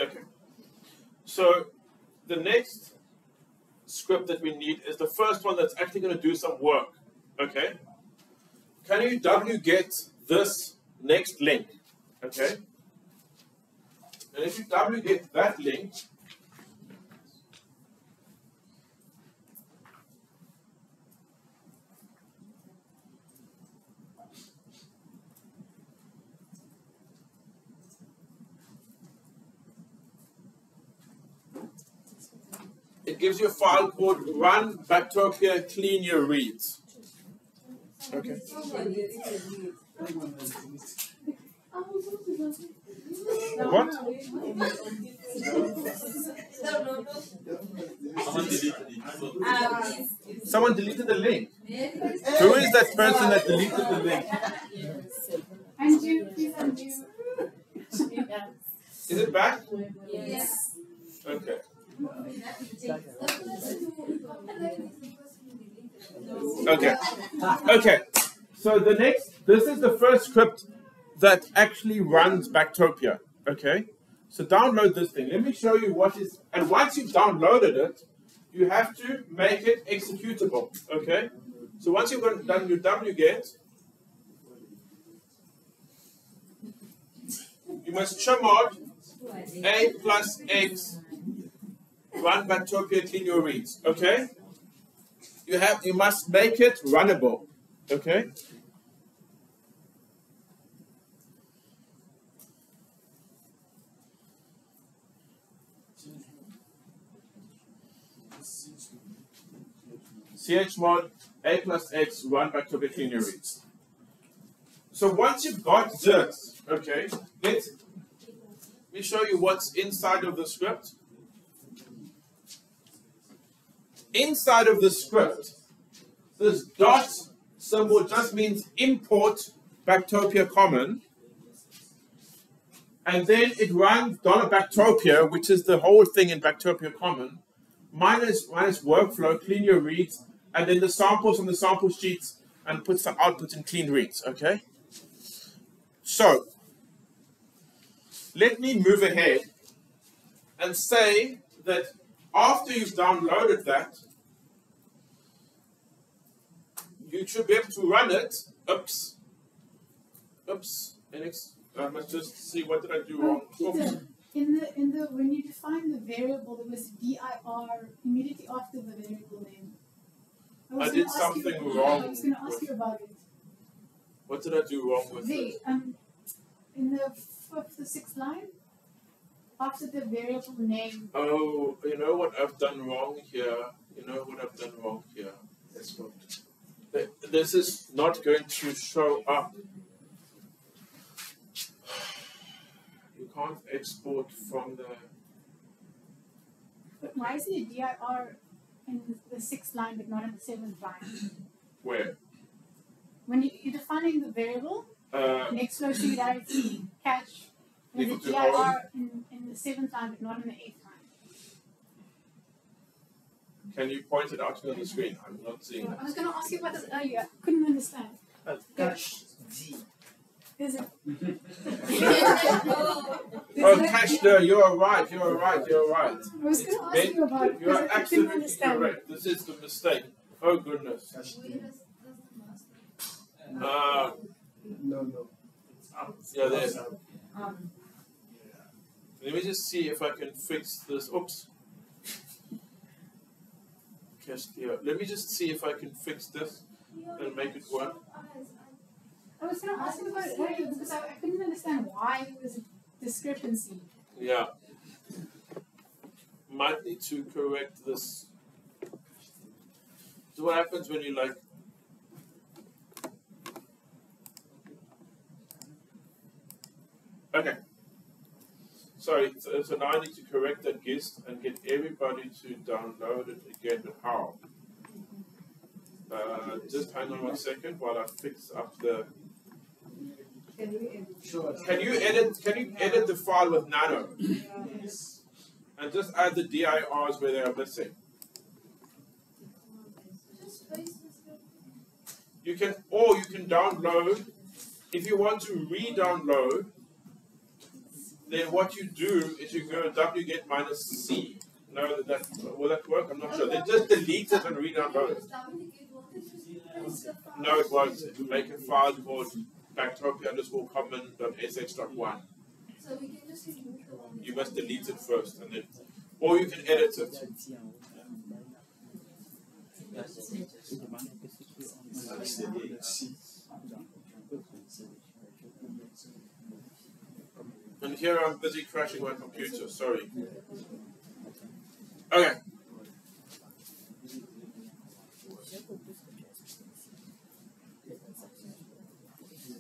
Okay, so the next script that we need is the first one that's actually going to do some work. Okay, can you wget this next link? Okay, and if you wget that link, it gives you a file called run Bactropia clean your reads. Okay. What? Someone deleted the link. Who is that person that deleted the link? Undo, please undo. Is it back? Yes. Okay. Okay. Okay. So the next, this is the first script that actually runs Bactropia. Okay. So download this thing. Let me show you what is, and once you've downloaded it, you have to make it executable. Okay. So once you've done your wget, you must chmod a plus x run Bactropia clean your reads. Okay. You must make it runnable. Okay. chmod a plus x run Bactropia clean your reads. So once you've got this, okay, let me show you what's inside of the script. Inside of the script, this dot symbol just means import Bactropia common, and then it runs $Bactropia, which is the whole thing in Bactropia common, minus workflow, clean your reads, and then the samples on the sample sheets, and put some outputs in clean reads. Okay. So let me move ahead and say that after you've downloaded that, you should be able to run it. Oops. I must just see what did I do wrong. Peter, in the when you define the variable, there was dir immediately after the variable name. I did something wrong. I was going to ask you about it. What did I do wrong with it? In the 5th or 6th line, after the variable name. Oh, you know what I've done wrong here? That's what. This is not going to show up. You can't export from the... But why is there dir in the 6th line but not in the 7th line? Where? When you're defining the variable, next flow singularity, catch, there's a Equal to dir in the 7th line but not in the 8th line. Can you point it out to me on the screen? I'm not seeing I that. was going to ask you about this earlier. I couldn't understand. Cache D. There's a Oh, cache there. You're right. I was going to ask you about it You are because I couldn't absolutely understand. correct. This is the mistake. Oh, goodness. Cache D. Uh, No. yeah, there. Let me just see if I can fix this. Oops. Cache there. Let me just see if I can fix this and make it work. I was going to ask you about it earlier because I couldn't understand why there was a discrepancy. Yeah. Might need to correct this. So what happens when you like... Okay. Sorry, so now I need to correct that gist and get everybody to download it again, but how? Just hang on 1 second while I fix up the... Sure. Can you edit the file with Nano? Yes. And just add the DIRs where they are missing. You can download, if you want to re-download, then what you do is you go wget -c. No, will that work? I'm not sure. Then just delete it and re-download it. No, it won't. It will make a file called backtopia_common.sh.1. So we can just remove the one. You must delete it first, and then, or you can edit it. And here I'm busy crashing my computer. Sorry. Okay.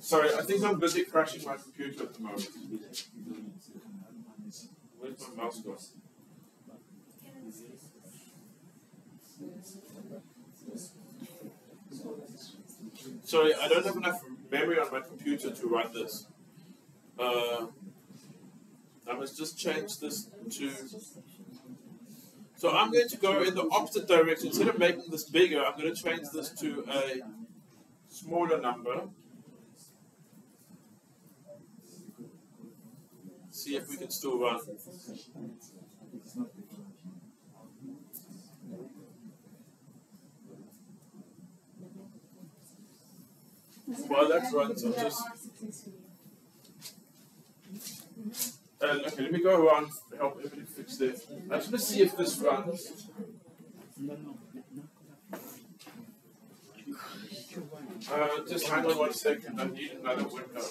Sorry, I think I'm busy crashing my computer at the moment. Where's my mouse gone? Sorry, I don't have enough memory on my computer to run this. I must just change this to... So I'm going to go in the opposite direction. Instead of making this bigger, I'm going to change this to a smaller number. See if we can still run. While that runs, I'll just... okay, let me go around and help everybody fix this. I just want to see if this runs. Just hang on 1 second, I need another window.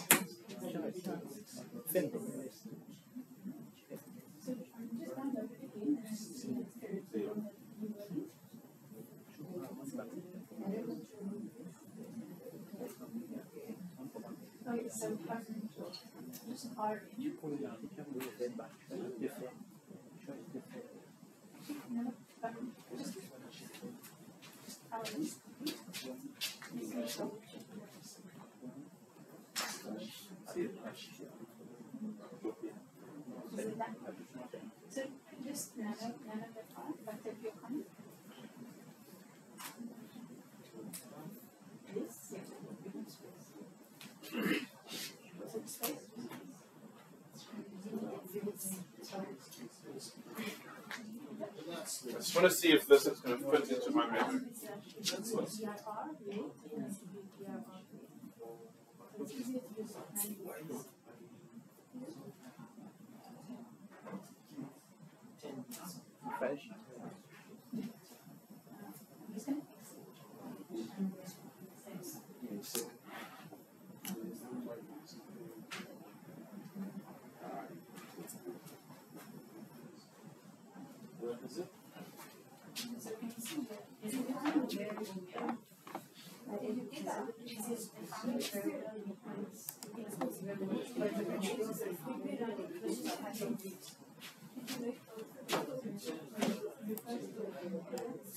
So just none of the file, but if you come. Yes, yeah. just want to see if this is going to fit into my memory.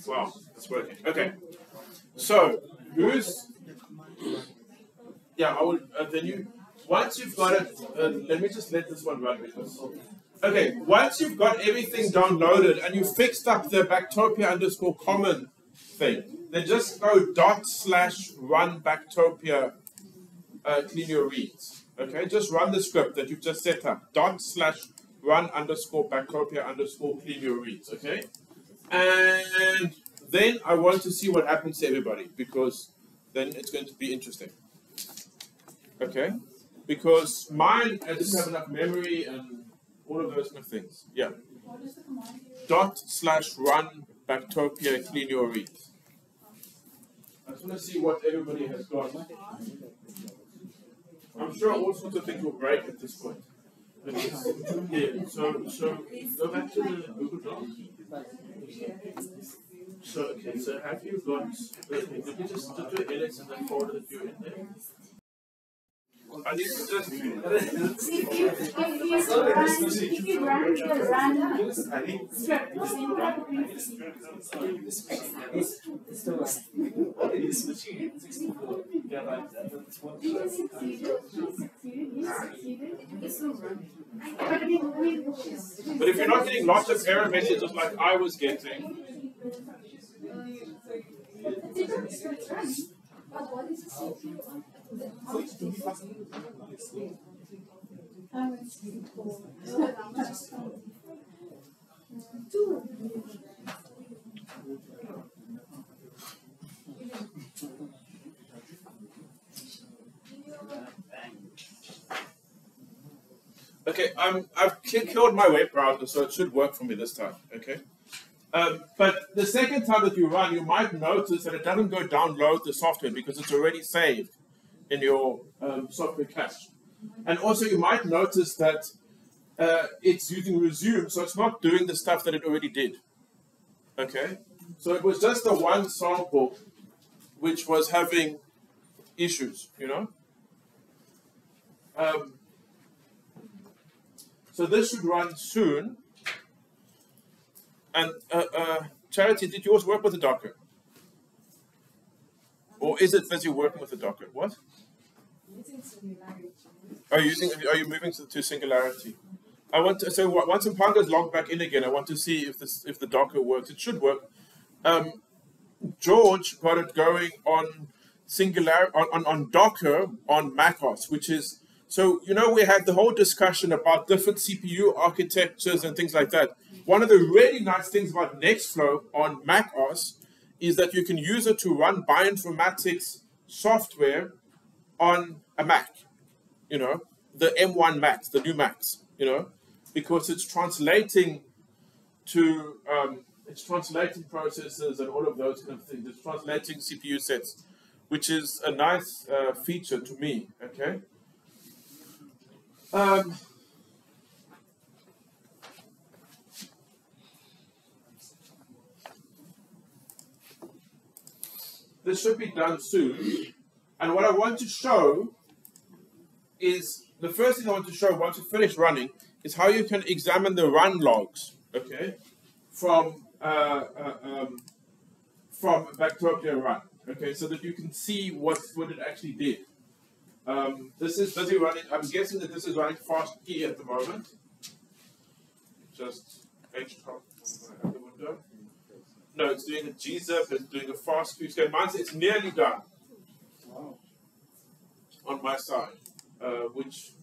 Wow, that's working. Okay. So, who's... Yeah, I will... then you... Once you've got it... let me just let this one run because... Okay, once you've got everything downloaded and you fixed up the Backtopia underscore common thing, then just go /run Backtopia clean your reads. Okay, just run the script that you've just set up. /run underscore Backtopia underscore clean your reads. Okay, and then I want to see what happens to everybody because then it's going to be interesting. Okay, because mine I didn't have enough memory and all of those kind of things. Yeah. What is the command? /run Backtopia clean your reads. I just want to see what everybody has got. I'm sure all sorts of things will break at this point. Okay. Yeah. So go back to the Google Doc. So have you got? Okay, let me just do edits and then forward it to you in there. I need to just. If you run the run script, But if you're not getting lots of error messages like I was getting. Okay, I've killed my web browser, so it should work for me this time. Okay, but the second time that you run, you might notice that it doesn't go download the software because it's already saved in your software cache. And also, you might notice that it's using resume, so it's not doing the stuff that it already did. Okay, so it was just the one sample which was having issues, you know. So this should run soon. And Charity, did yours work with the Docker? Or is it busy working with the Docker? What? Are you moving to Singularity? I want to, so once Mpanga is logged back in again, I want to see if the Docker works. It should work. George got it going on on Docker on macOS, which is, so you know, we had the whole discussion about different CPU architectures and things like that. One of the really nice things about Nextflow on macOS is that you can use it to run bioinformatics software on a Mac, you know, the M1 Macs, the new Macs, you know, because it's translating to, it's translating processors and all of those kind of things. It's translating CPU sets, which is a nice feature to me, okay? This should be done soon. And what I want to show is, the first thing I want to show once you finish running is how you can examine the run logs, okay, from Backtopia run, okay, so that you can see what it actually did. This is busy running. I'm guessing that this is running fast key at the moment. Just htop the window. No, it's doing a gzip. It's doing a fast queue scan. Mine, it's nearly done. Wow. On my side, which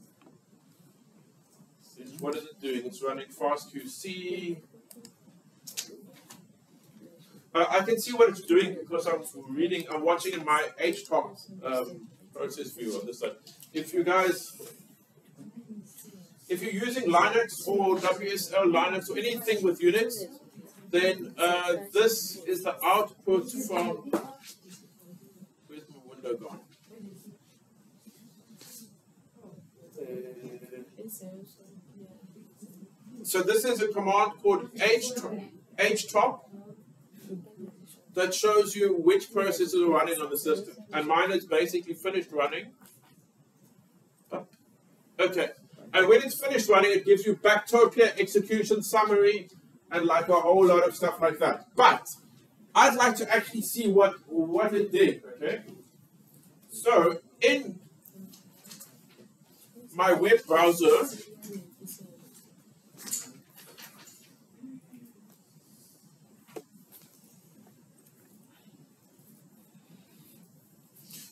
is, what is it doing? It's running fast QC. I can see what it's doing because I'm watching in my HTOP process view on this side. If you're using Linux or WSL Linux or anything with Unix, then this is the output from, where's my window gone? So this is a command called htop that shows you which processes are running on the system. And mine is basically finished running. Okay. And when it's finished running, it gives you Backtopia execution summary and like a whole lot of stuff like that. But I'd like to actually see what it did, okay? So in my web browser,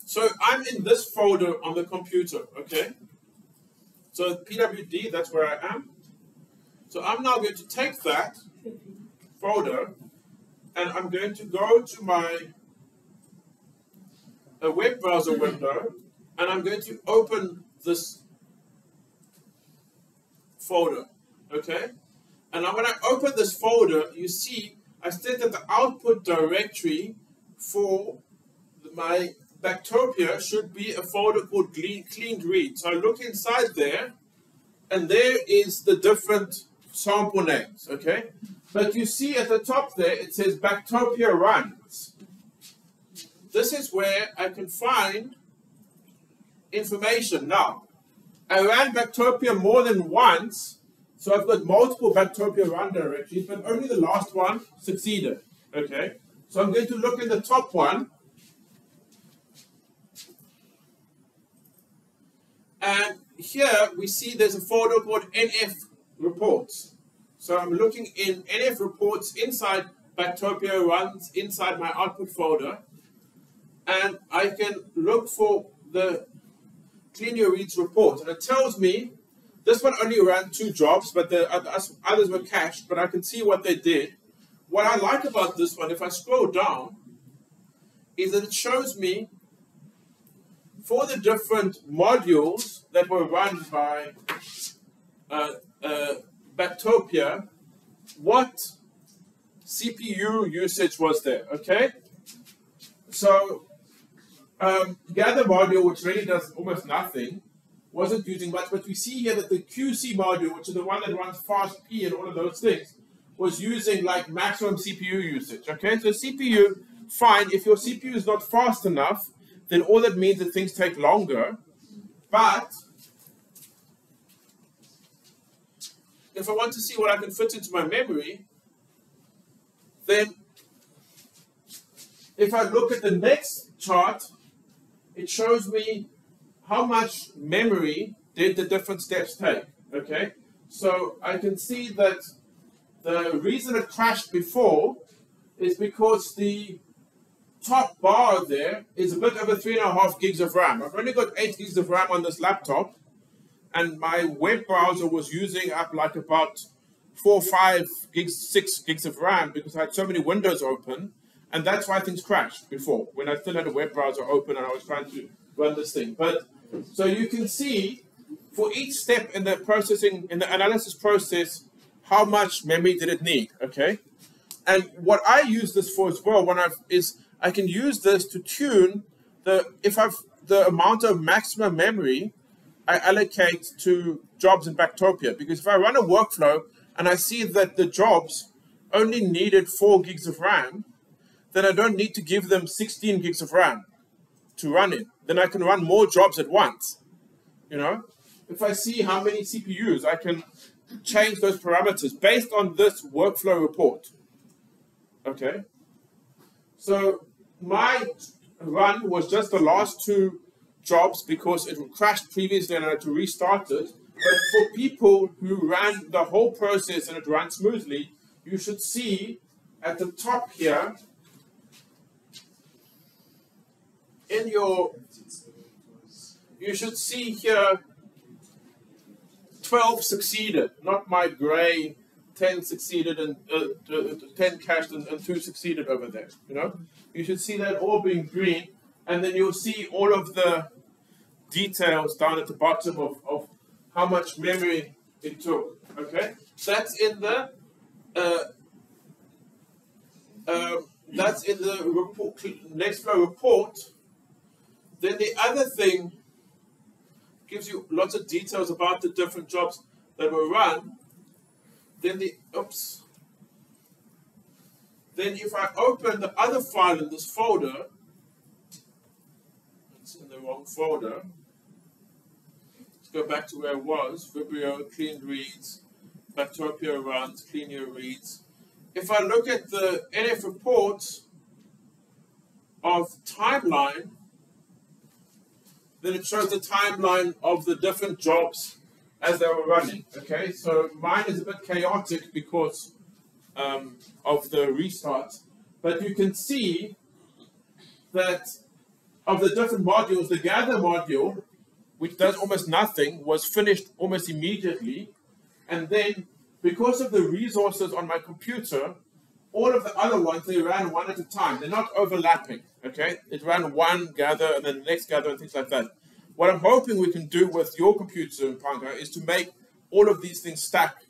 so I'm in this folder on the computer, okay? So PWD, that's where I am. So I'm now going to take that folder and I'm going to go to my web browser window and I'm going to open this folder, okay? And now when I open this folder, you see I said that the output directory for my Backtopia should be a folder called cleaned read. So I look inside there, and there is the different sample names, okay? But you see at the top there, it says Backtopia runs. This is where I can find information. Now, I ran Backtopia more than once, so I've got multiple Backtopia run directories, but only the last one succeeded, okay? So I'm going to look in the top one, and here we see there's a folder called NF reports. So I'm looking in NF reports inside Backtopia runs inside my output folder. And I can look for the clean your reads report. And it tells me this one only ran 2 jobs, but the others were cached, but I can see what they did. What I like about this one, if I scroll down, is that it shows me for the different modules that were run by Backtopia, what CPU usage was there, okay? So, gather module, which really does almost nothing, wasn't using much, but we see here that the QC module, which is the one that runs FastP and all of those things, was using like maximum CPU usage, okay? So CPU, fine, if your CPU is not fast enough, then all that means that things take longer. But if I want to see what I can fit into my memory, then if I look at the next chart, it shows me how much memory did the different steps take, okay? So I can see that the reason it crashed before is because the top bar there is a bit over 3.5 gigs of RAM. I've only got 8 gigs of RAM on this laptop, and my web browser was using up like about 4 or 5 gigs, 6 gigs of RAM because I had so many windows open, and that's why things crashed before, when I still had a web browser open and I was trying to run this thing. But so you can see for each step in the processing, in the analysis process, how much memory did it need, okay? And what I use this for as well, I can use this to tune the amount of maximum memory I allocate to jobs in Backtopia. Because if I run a workflow and I see that the jobs only needed 4 gigs of RAM, then I don't need to give them 16 gigs of RAM to run it. Then I can run more jobs at once, you know? If I see how many CPUs, I can change those parameters based on this workflow report, okay? So my run was just the last 2 jobs because it crashed previously and I had to restart it. But for people who ran the whole process and it ran smoothly, you should see at the top here, you should see here 12 succeeded, not my gray 10 succeeded and 10 cached and 2 succeeded over there. You know, you should see that all being green, and then you'll see all of the details down at the bottom of how much memory it took. Okay, that's in the report, Nextflow report. Then the other thing gives you lots of details about the different jobs that were run. Then Then if I open the other file in this folder, it's in the wrong folder. Let's go back to where it was. Vibrio, cleaned reads, Bactopia runs, clean your reads. If I look at the NF reports of timeline, then it shows the timeline of the different jobs as they were running. Okay, so mine is a bit chaotic because of the restart, but you can see that of the different modules, the gather module, which does almost nothing, was finished almost immediately, and then because of the resources on my computer, all of the other ones, they ran one at a time. They're not overlapping, okay? It ran one gather and then the next gather and things like that. What I'm hoping we can do with your computer, Panga, is to make all of these things stack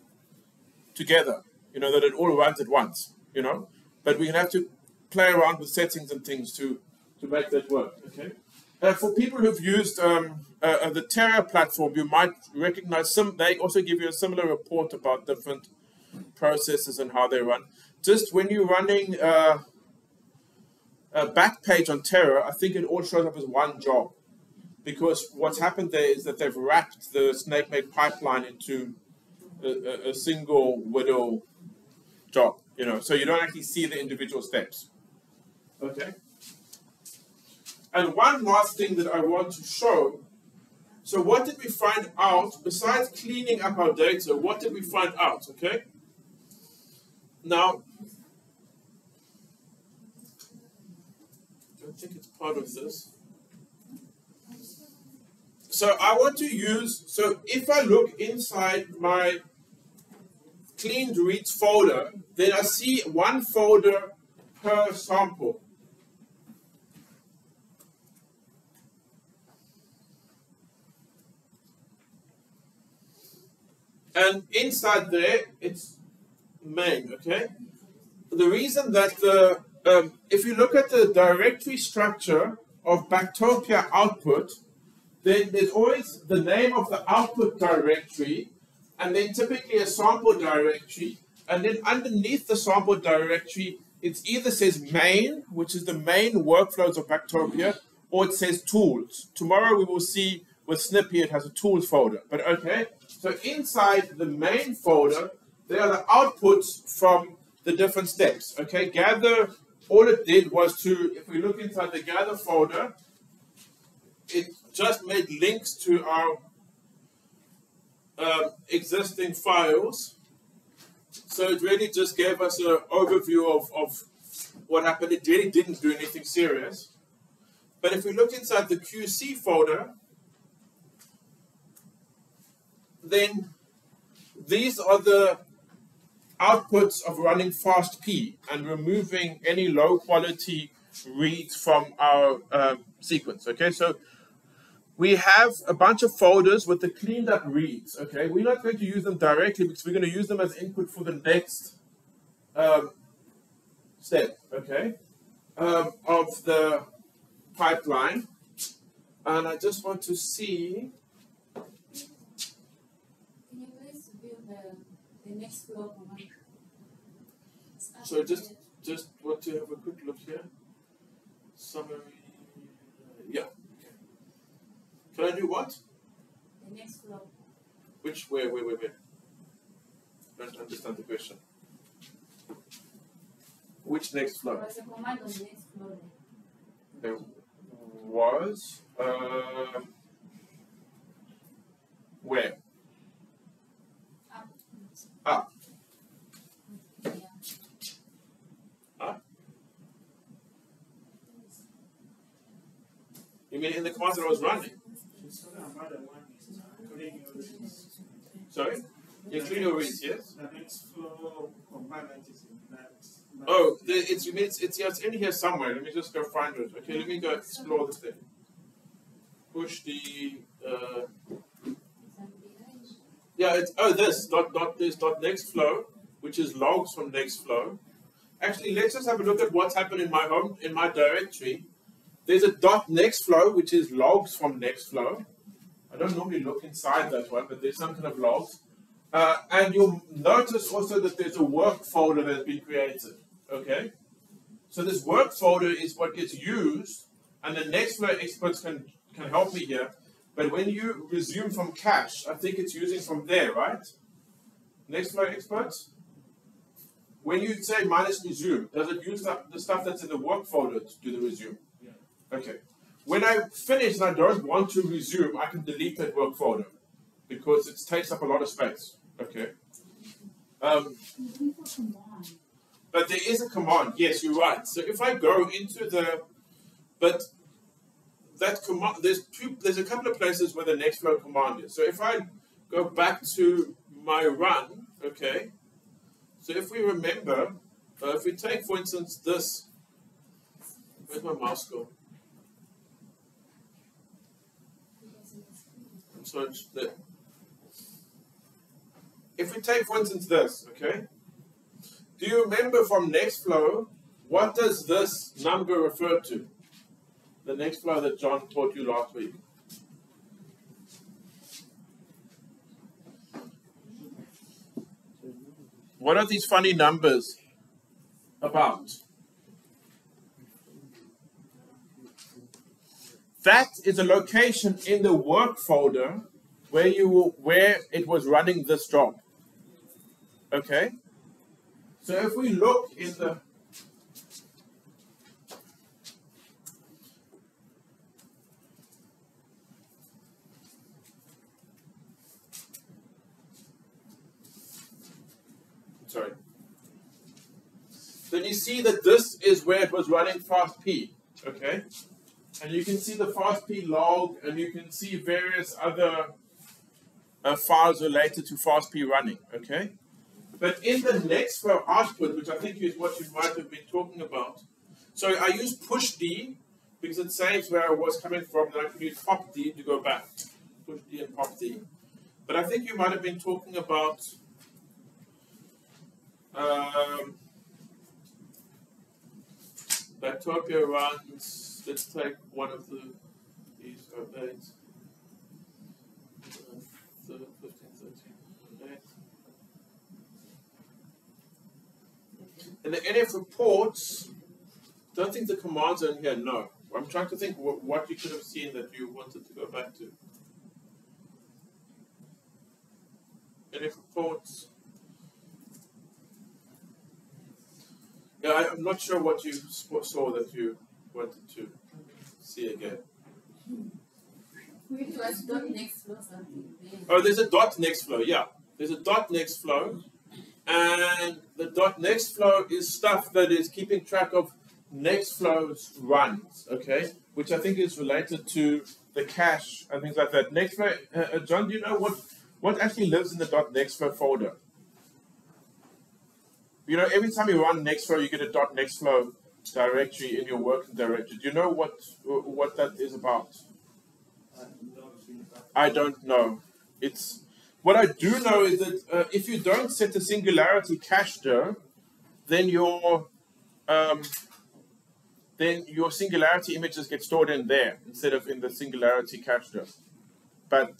together, you know, that it all runs at once, you know? But we have to play around with settings and things to make that work, okay? For people who've used the Terra platform, you might recognize they also give you a similar report about different processes and how they run. Just when you're running a back page on Terra, I think it all shows up as one job. Because what's happened there is that they've wrapped the snake-made pipeline into a single widow job, you know, so you don't actually see the individual steps. Okay? And one last thing that I want to show. So what did we find out, besides cleaning up our data, what did we find out, okay? Now, I don't think it's part of this. So I want to use, so if I look inside my cleaned reads folder, then I see one folder per sample. And inside there, it's main, okay? The reason that if you look at the directory structure of Bactopia output, then there's always the name of the output directory, and then typically a sample directory, and then underneath the sample directory, it either says main, which is the main workflows of Bactopia, or it says tools. Tomorrow we will see with Snippy it has a tools folder, but okay. So inside the main folder, there are the outputs from the different steps, okay? Gather, all it did was to, if we look inside the gather folder, it just made links to our existing files. So it really just gave us an overview of what happened. It really didn't do anything serious. But if we look inside the QC folder, then these are the outputs of running FastP and removing any low quality reads from our sequence, okay? So we have a bunch of folders with the cleaned up reads, okay? We're not going to use them directly because we're going to use them as input for the next step, okay? Of the pipeline. And I just want to see. Can you please build the next flow command? So just want to have a quick look here. Summary. Yeah. Can I do what? The next flow. Which, where? Don't understand the question. Which next flow? There was a command on the next flow. There was, where? Up. Up. Yeah. Up? You mean in the command that I was running? Sorry? Include your reads, yes? The next flow component is in that. Oh, it's in here somewhere. Let me just go find it. Okay, let me go explore this thing. Push the yeah, it's this dot next flow, which is logs from next flow. Actually, let's just have a look at what's happened in my directory. There's a dot next flow, which is logs from next flow. I don't normally look inside that one, but there's some kind of logs. And you'll notice also that there's a work folder that's been created. Okay? So this work folder is what gets used, and the Nextflow experts can help me here. But when you resume from cache, I think it's using from there, right? Nextflow experts? When you say minus resume, does it use the stuff that's in the work folder to do the resume? Yeah. Okay. When I finish and I don't want to resume, I can delete that work folder because it takes up a lot of space. Okay. But there is a command. Yes, you're right. So if I go into that command, there's a couple of places where the Nextflow command is. So if I go back to my run, okay. So if we remember, if we take, for instance, this, where's my mouse go? So it's there. If we take, for instance, this, okay? Do you remember from Nextflow, what does this number refer to? The Nextflow that John taught you last week. What are these funny numbers about? That is a location in the work folder where it was running this job. Okay? So if we look in the sorry. Then you see that this is where it was running fastp, okay? And you can see the fastp log, and you can see various other files related to fastp running, okay? But in the Nextflow output, which I think is what you might have been talking about, so I use pushd because it saves where I was coming from, then I can use popd to go back. Pushd and popd. But I think you might have been talking about Backtopia runs, let's take one of these updates. 15, 13, updates. And the NF reports, don't think the commands are in here, no. I'm trying to think what you could have seen that you wanted to go back to. NF reports. Yeah, I'm not sure what you saw that you wanted to see again. It was dot next flow something. Oh, there's a dot next flow, yeah. There's a dot next flow. And the dot next flow is stuff that is keeping track of Nextflow's runs, okay? Which I think is related to the cache and things like that. Nextflow, John, do you know what actually lives in the dot Nextflow folder? You know, every time you run Nextflow, you get a dot Nextflow directory in your working directory. Do you know what that is about? I don't know. What I do know is that if you don't set a singularity cacher, then your singularity images get stored in there instead of in the singularity cacher. But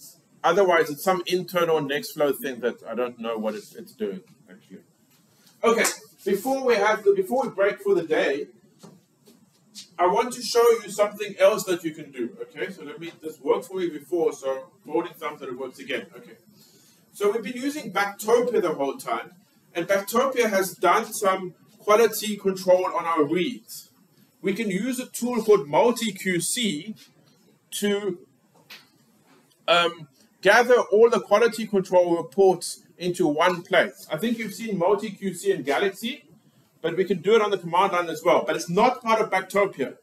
otherwise, it's some internal Nextflow thing that I don't know what it's doing actually. Okay, before we break for the day, I want to show you something else that you can do. Okay, so this worked for me before, so holding thumbs that it works again. Okay, so we've been using Backtopia the whole time, and Backtopia has done some quality control on our reads. We can use a tool called multi-QC to gather all the quality control reports into one place. I think you've seen multi-QC in Galaxy, but we can do it on the command line as well. But it's not part of Backtopia.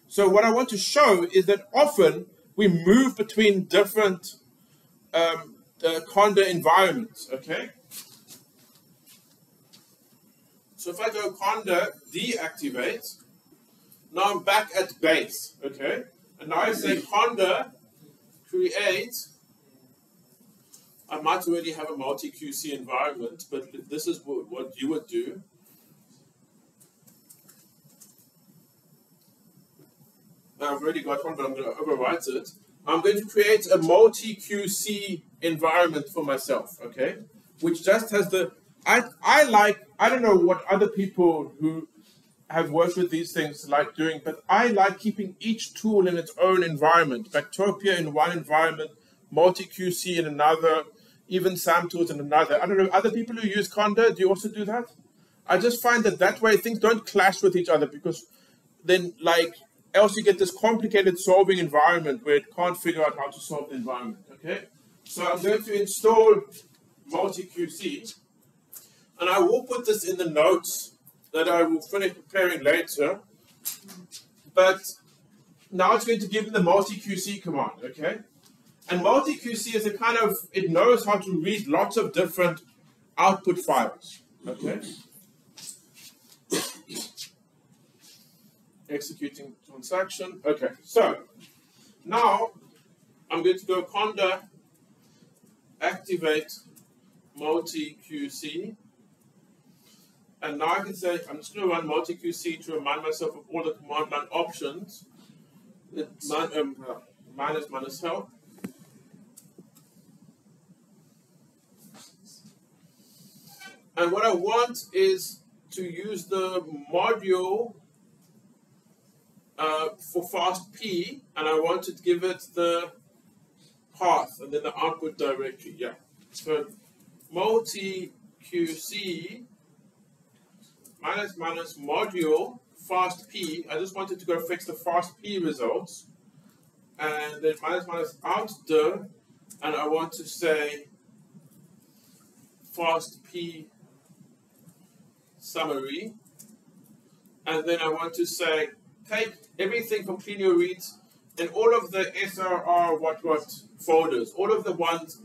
So what I want to show is that often we move between different conda environment, okay? So if I go conda deactivate, now I'm back at base, okay? And now I say conda create. I might already have a multi-QC environment, but this is what you would do. I've already got one, but I'm going to overwrite it. I'm going to create a multi-QC environment for myself, okay? Which just has the... I don't know what other people who have worked with these things like doing, but I like keeping each tool in its own environment. Bactopia in one environment, multi-QC in another, even SAM tools in another. I don't know, other people who use Conda, do you also do that? I just find that way things don't clash with each other, because then, like, else you get this complicated solving environment where it can't figure out how to solve the environment, okay? So I'm going to install multi-QC, and I will put this in the notes that I will finish preparing later. But now it's going to give me the multi-QC command, okay? And multi-QC is a kind of, it knows how to read lots of different output files, okay? Executing transaction, okay. So, now I'm going to go conda activate multi-QC. And now I can say, I'm just going to run multi-QC to remind myself of all the command line options. Minus help. And what I want is to use the module for fast P, and I want to give it the path and then the output directory. Yeah. So multi-QC minus module fast P. I just wanted to go fix the fast P results, and then minus out dir, and I want to say fast P summary, and then I want to say take everything from clean your reads and all of the SRR what folders, all of the ones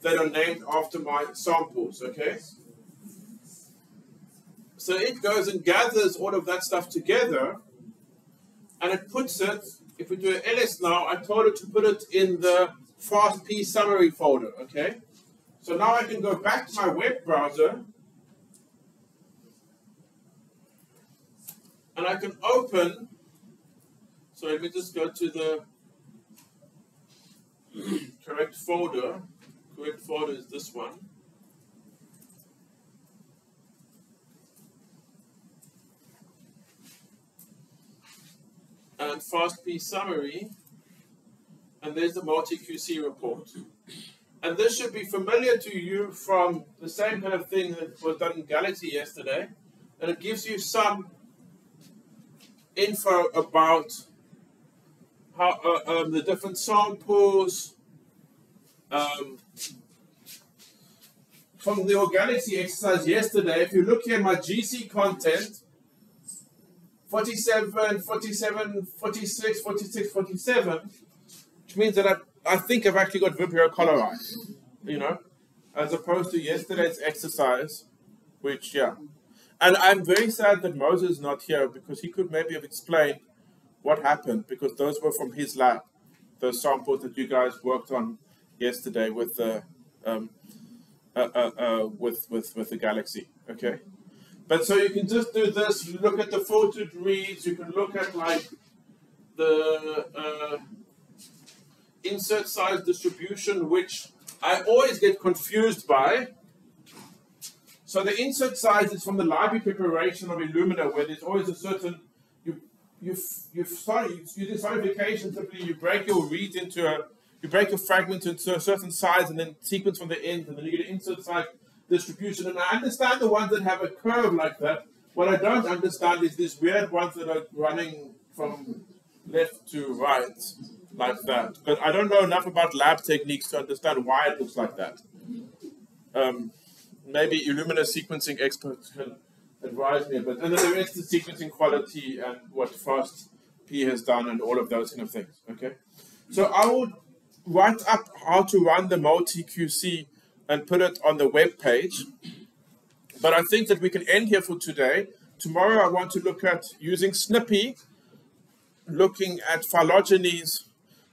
that are named after my samples, okay? So it goes and gathers all of that stuff together, and it puts it, if we do an ls now, I told it to put it in the fast P summary folder, okay? So now I can go back to my web browser, and I can open, so let me just go to the correct folder. Correct folder is this one. And fast P summary, and there's the multi-QC report. And this should be familiar to you from the same kind of thing that was done in Galaxy yesterday, and it gives you some info about how the different samples from the Galaxy exercise yesterday. If you look here at my GC content, 47, 47, 46, 46, 47, which means that I think I've actually got Vibrio cholerae, you know, as opposed to yesterday's exercise, which, yeah. And I'm very sad that Moses is not here, because he could maybe have explained what happened, because those were from his lab, those samples that you guys worked on yesterday with the with the Galaxy, okay? But so you can just do this, you look at the filtered reads, you can look at like the insert size distribution, which I always get confused by. So the insert size is from the library preparation of Illumina, where there's always a certain, you do solidification, simply you break your reads you break your fragment into a certain size and then sequence from the end, and then you get an insert size distribution. And I understand the ones that have a curve like that. What I don't understand is these weird ones that are running from left to right like that. But I don't know enough about lab techniques to understand why it looks like that. Maybe Illumina sequencing experts can advise me a bit. And then the rest is sequencing quality and what fast P has done and all of those kind of things. Okay. So I would write up how to run the multi-QC and put it on the web page. But I think that we can end here for today. Tomorrow I want to look at using Snippy, looking at phylogenies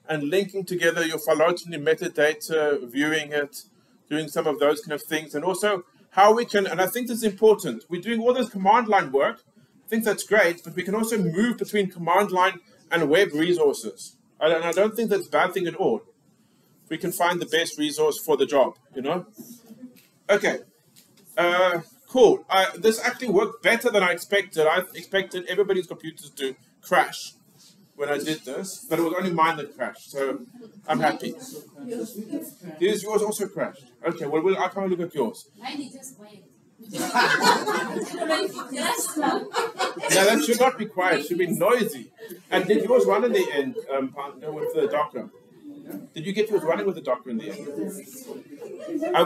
and linking together your phylogeny metadata, viewing it, doing some of those kind of things. And also how we can, and I think this is important, we're doing all this command line work. I think that's great, but we can also move between command line and web resources. And I don't think that's a bad thing at all. We can find the best resource for the job, you know? Okay, cool. This actually worked better than I expected. I expected everybody's computers to crash when I did this, but it was only mine that crashed, so I'm happy. Is yours also crashed? Okay, well, I can't look at yours. Mine is just quiet. No, that should not be quiet, it should be noisy. And did yours run in the end, with the Docker? Did you get yours running with the Docker in the end?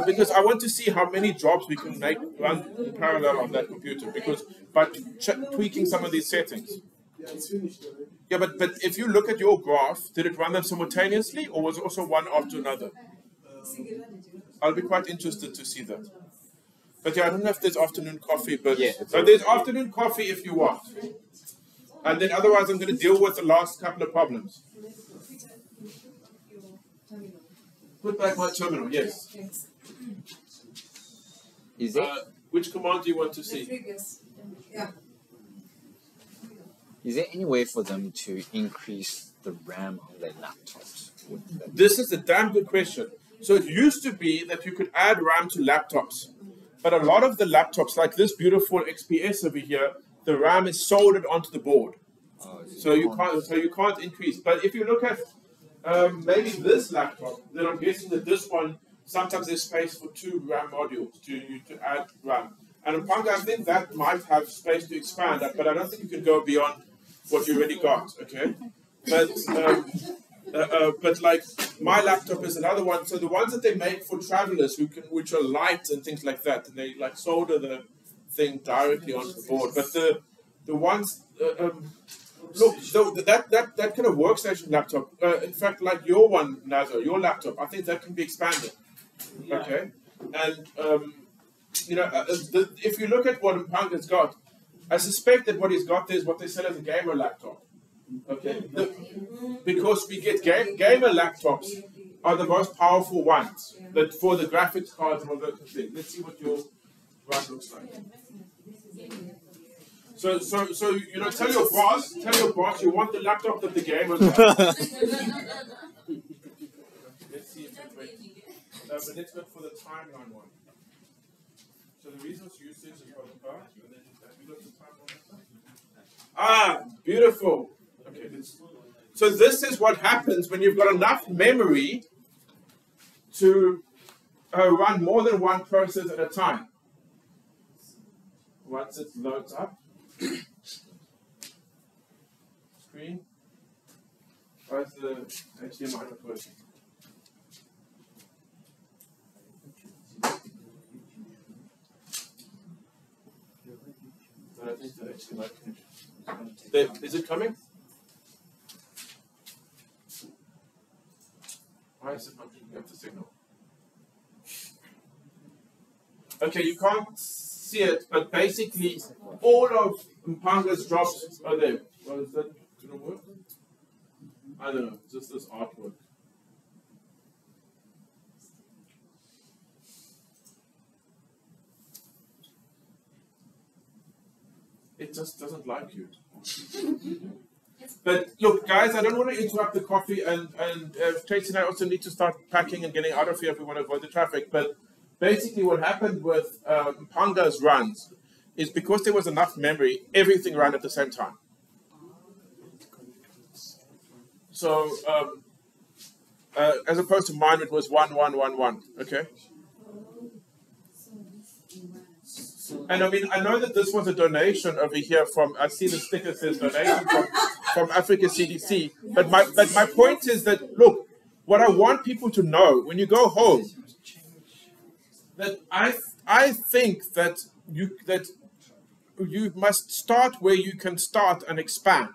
Because I want to see how many jobs we can make run in parallel on that computer, because by tweaking some of these settings. Yeah, it's finished already. Yeah, but if you look at your graph, did it run them simultaneously, or was it also one after another? I'll be quite interested to see that. But yeah, I don't know if there's afternoon coffee, but so there's afternoon coffee if you want. And then otherwise I'm going to deal with the last couple of problems. Put back my terminal, yes. Is it? Which command do you want to see? Is there any way for them to increase the RAM on their laptops? This is a damn good question. So it used to be that you could add RAM to laptops. But a lot of the laptops, like this beautiful XPS over here, the RAM is soldered onto the board. So you can't increase. But if you look at maybe this laptop, then I'm guessing that this one, sometimes there's space for 2 RAM modules to add RAM. And in Panga, I think that might have space to expand that, but I don't think you can go beyond what you already got, okay? But like my laptop is another one. So the ones that they make for travelers which are light and things like that, and they like solder the thing directly onto the board. But the ones look, so that kind of workstation laptop, in fact, like your one, Nazo, your laptop, I think that can be expanded, okay? And you know, if you look at what Mpanga's got, I suspect that what he's got there is what they sell as a gamer laptop. Okay, because we get gamer laptops are the most powerful ones that for the graphics cards and all that kind of thing. Let's see what your run looks like. So you know, tell your boss you want the laptop that the gamers have. Let's see if it works. But let's go for the timeline one. So the resource usage is for the part, and then have you got the timeline? Ah, beautiful. Okay, so this is what happens when you've got enough memory to run more than one process at a time. Once it loads up, screen, where's the HDMI not working? I think the HDMI connection. Is it coming? Why is it not picking up the signal? Okay, you can't see it, but basically all of Mpanga's jobs are there. Well, is that going to work? I don't know, just this artwork. It just doesn't like you. But look, guys, I don't want to interrupt the coffee, and Tracy and I also need to start packing and getting out of here if we want to avoid the traffic. But basically what happened with Mpanga's runs is because there was enough memory, everything ran at the same time. So as opposed to mine, it was 1, 1, 1, 1, okay? And I mean, I know that this was a donation over here from, I see the sticker says donation from Africa CDC, but my point is that, look, what I want people to know when you go home, that I think that you must start where you can start and expand,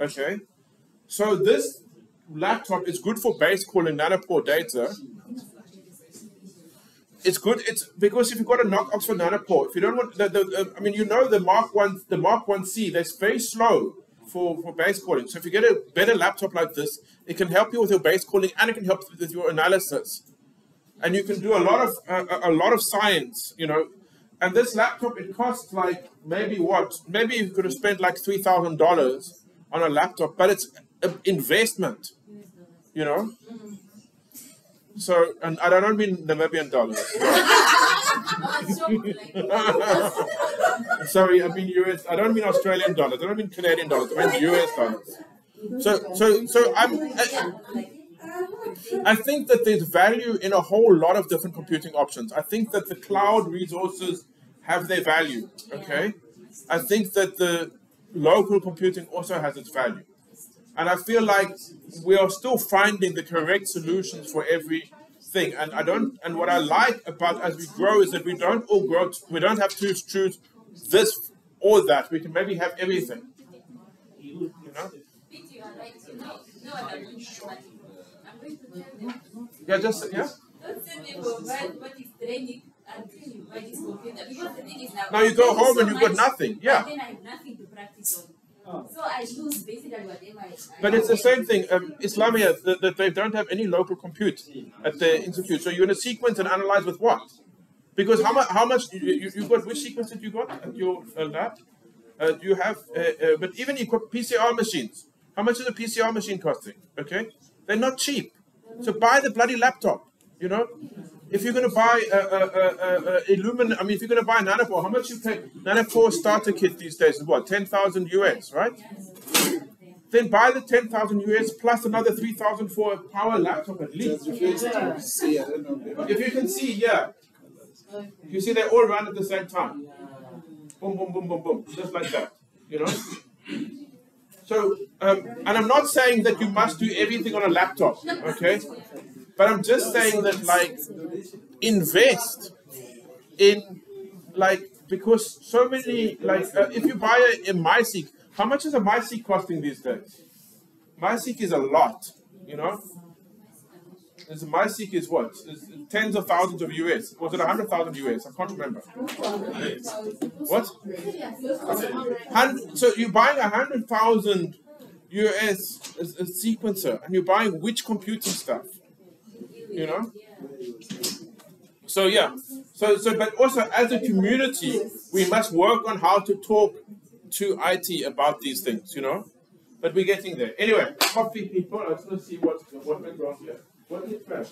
okay? So this laptop is good for base calling nanopore data. It's good. It's because if you've got a knock Oxford nanopore, if you don't want I mean, you know, the Mark 1C, they're very slow for base calling. So if you get a better laptop like this, it can help you with your base calling and it can help with your analysis. And you can do a lot of science, you know. And this laptop, it costs like maybe you could have spent like $3,000 on a laptop, but it's an investment, you know. So, and I don't mean Namibian dollars. Sorry, I mean US. I don't mean Australian dollars. I don't mean Canadian dollars. I mean US dollars. So I think that there's value in a whole lot of different computing options. I think that the cloud resources have their value. Okay, I think that the local computing also has its value. And I feel like we are still finding the correct solutions for everything. And what I like about as we grow is that we don't all grow. We don't have to choose this or that. We can maybe have everything. You know? Yeah, just yeah. Don't tell people what is training until you buy this computer, because the thing is now you go home and you've got nothing. Yeah. Then I have nothing to practice on. So I lose basically whatever I But it's the same thing. Islamia, that they don't have any local compute at the institute. So you're going to sequence and analyze with what? Because how much you got? Which sequence did you got at your lab? Do you have? But even you got PCR machines. How much is a PCR machine costing? Okay, they're not cheap. So buy the bloody laptop. You know, if you're going to buy I mean, if you're going to buy a nanopore, how much you pay? Nanopore starter kit these days is what, 10,000 US, right? Then buy the 10,000 US plus another 3,000 for a power laptop at least. If you can see, yeah. You see, they all run at the same time. Boom, boom, boom, boom, boom, just like that. You know. So, and I'm not saying that you must do everything on a laptop, okay? But I'm just saying that, like, invest in, like, because so many, like, if you buy a MySeq, how much is a MySeq costing these days? MySeq is a lot, you know? MySeq is what? It's tens of thousands of US. Was it 100,000 US? I can't remember. What? So you're buying 100,000 US as a sequencer, and you're buying which computing stuff? You know? So yeah. So but also as a community, we must work on how to talk to IT about these things, you know? But we're getting there. Anyway, coffee people, I just want to see what went wrong here. What is fresh?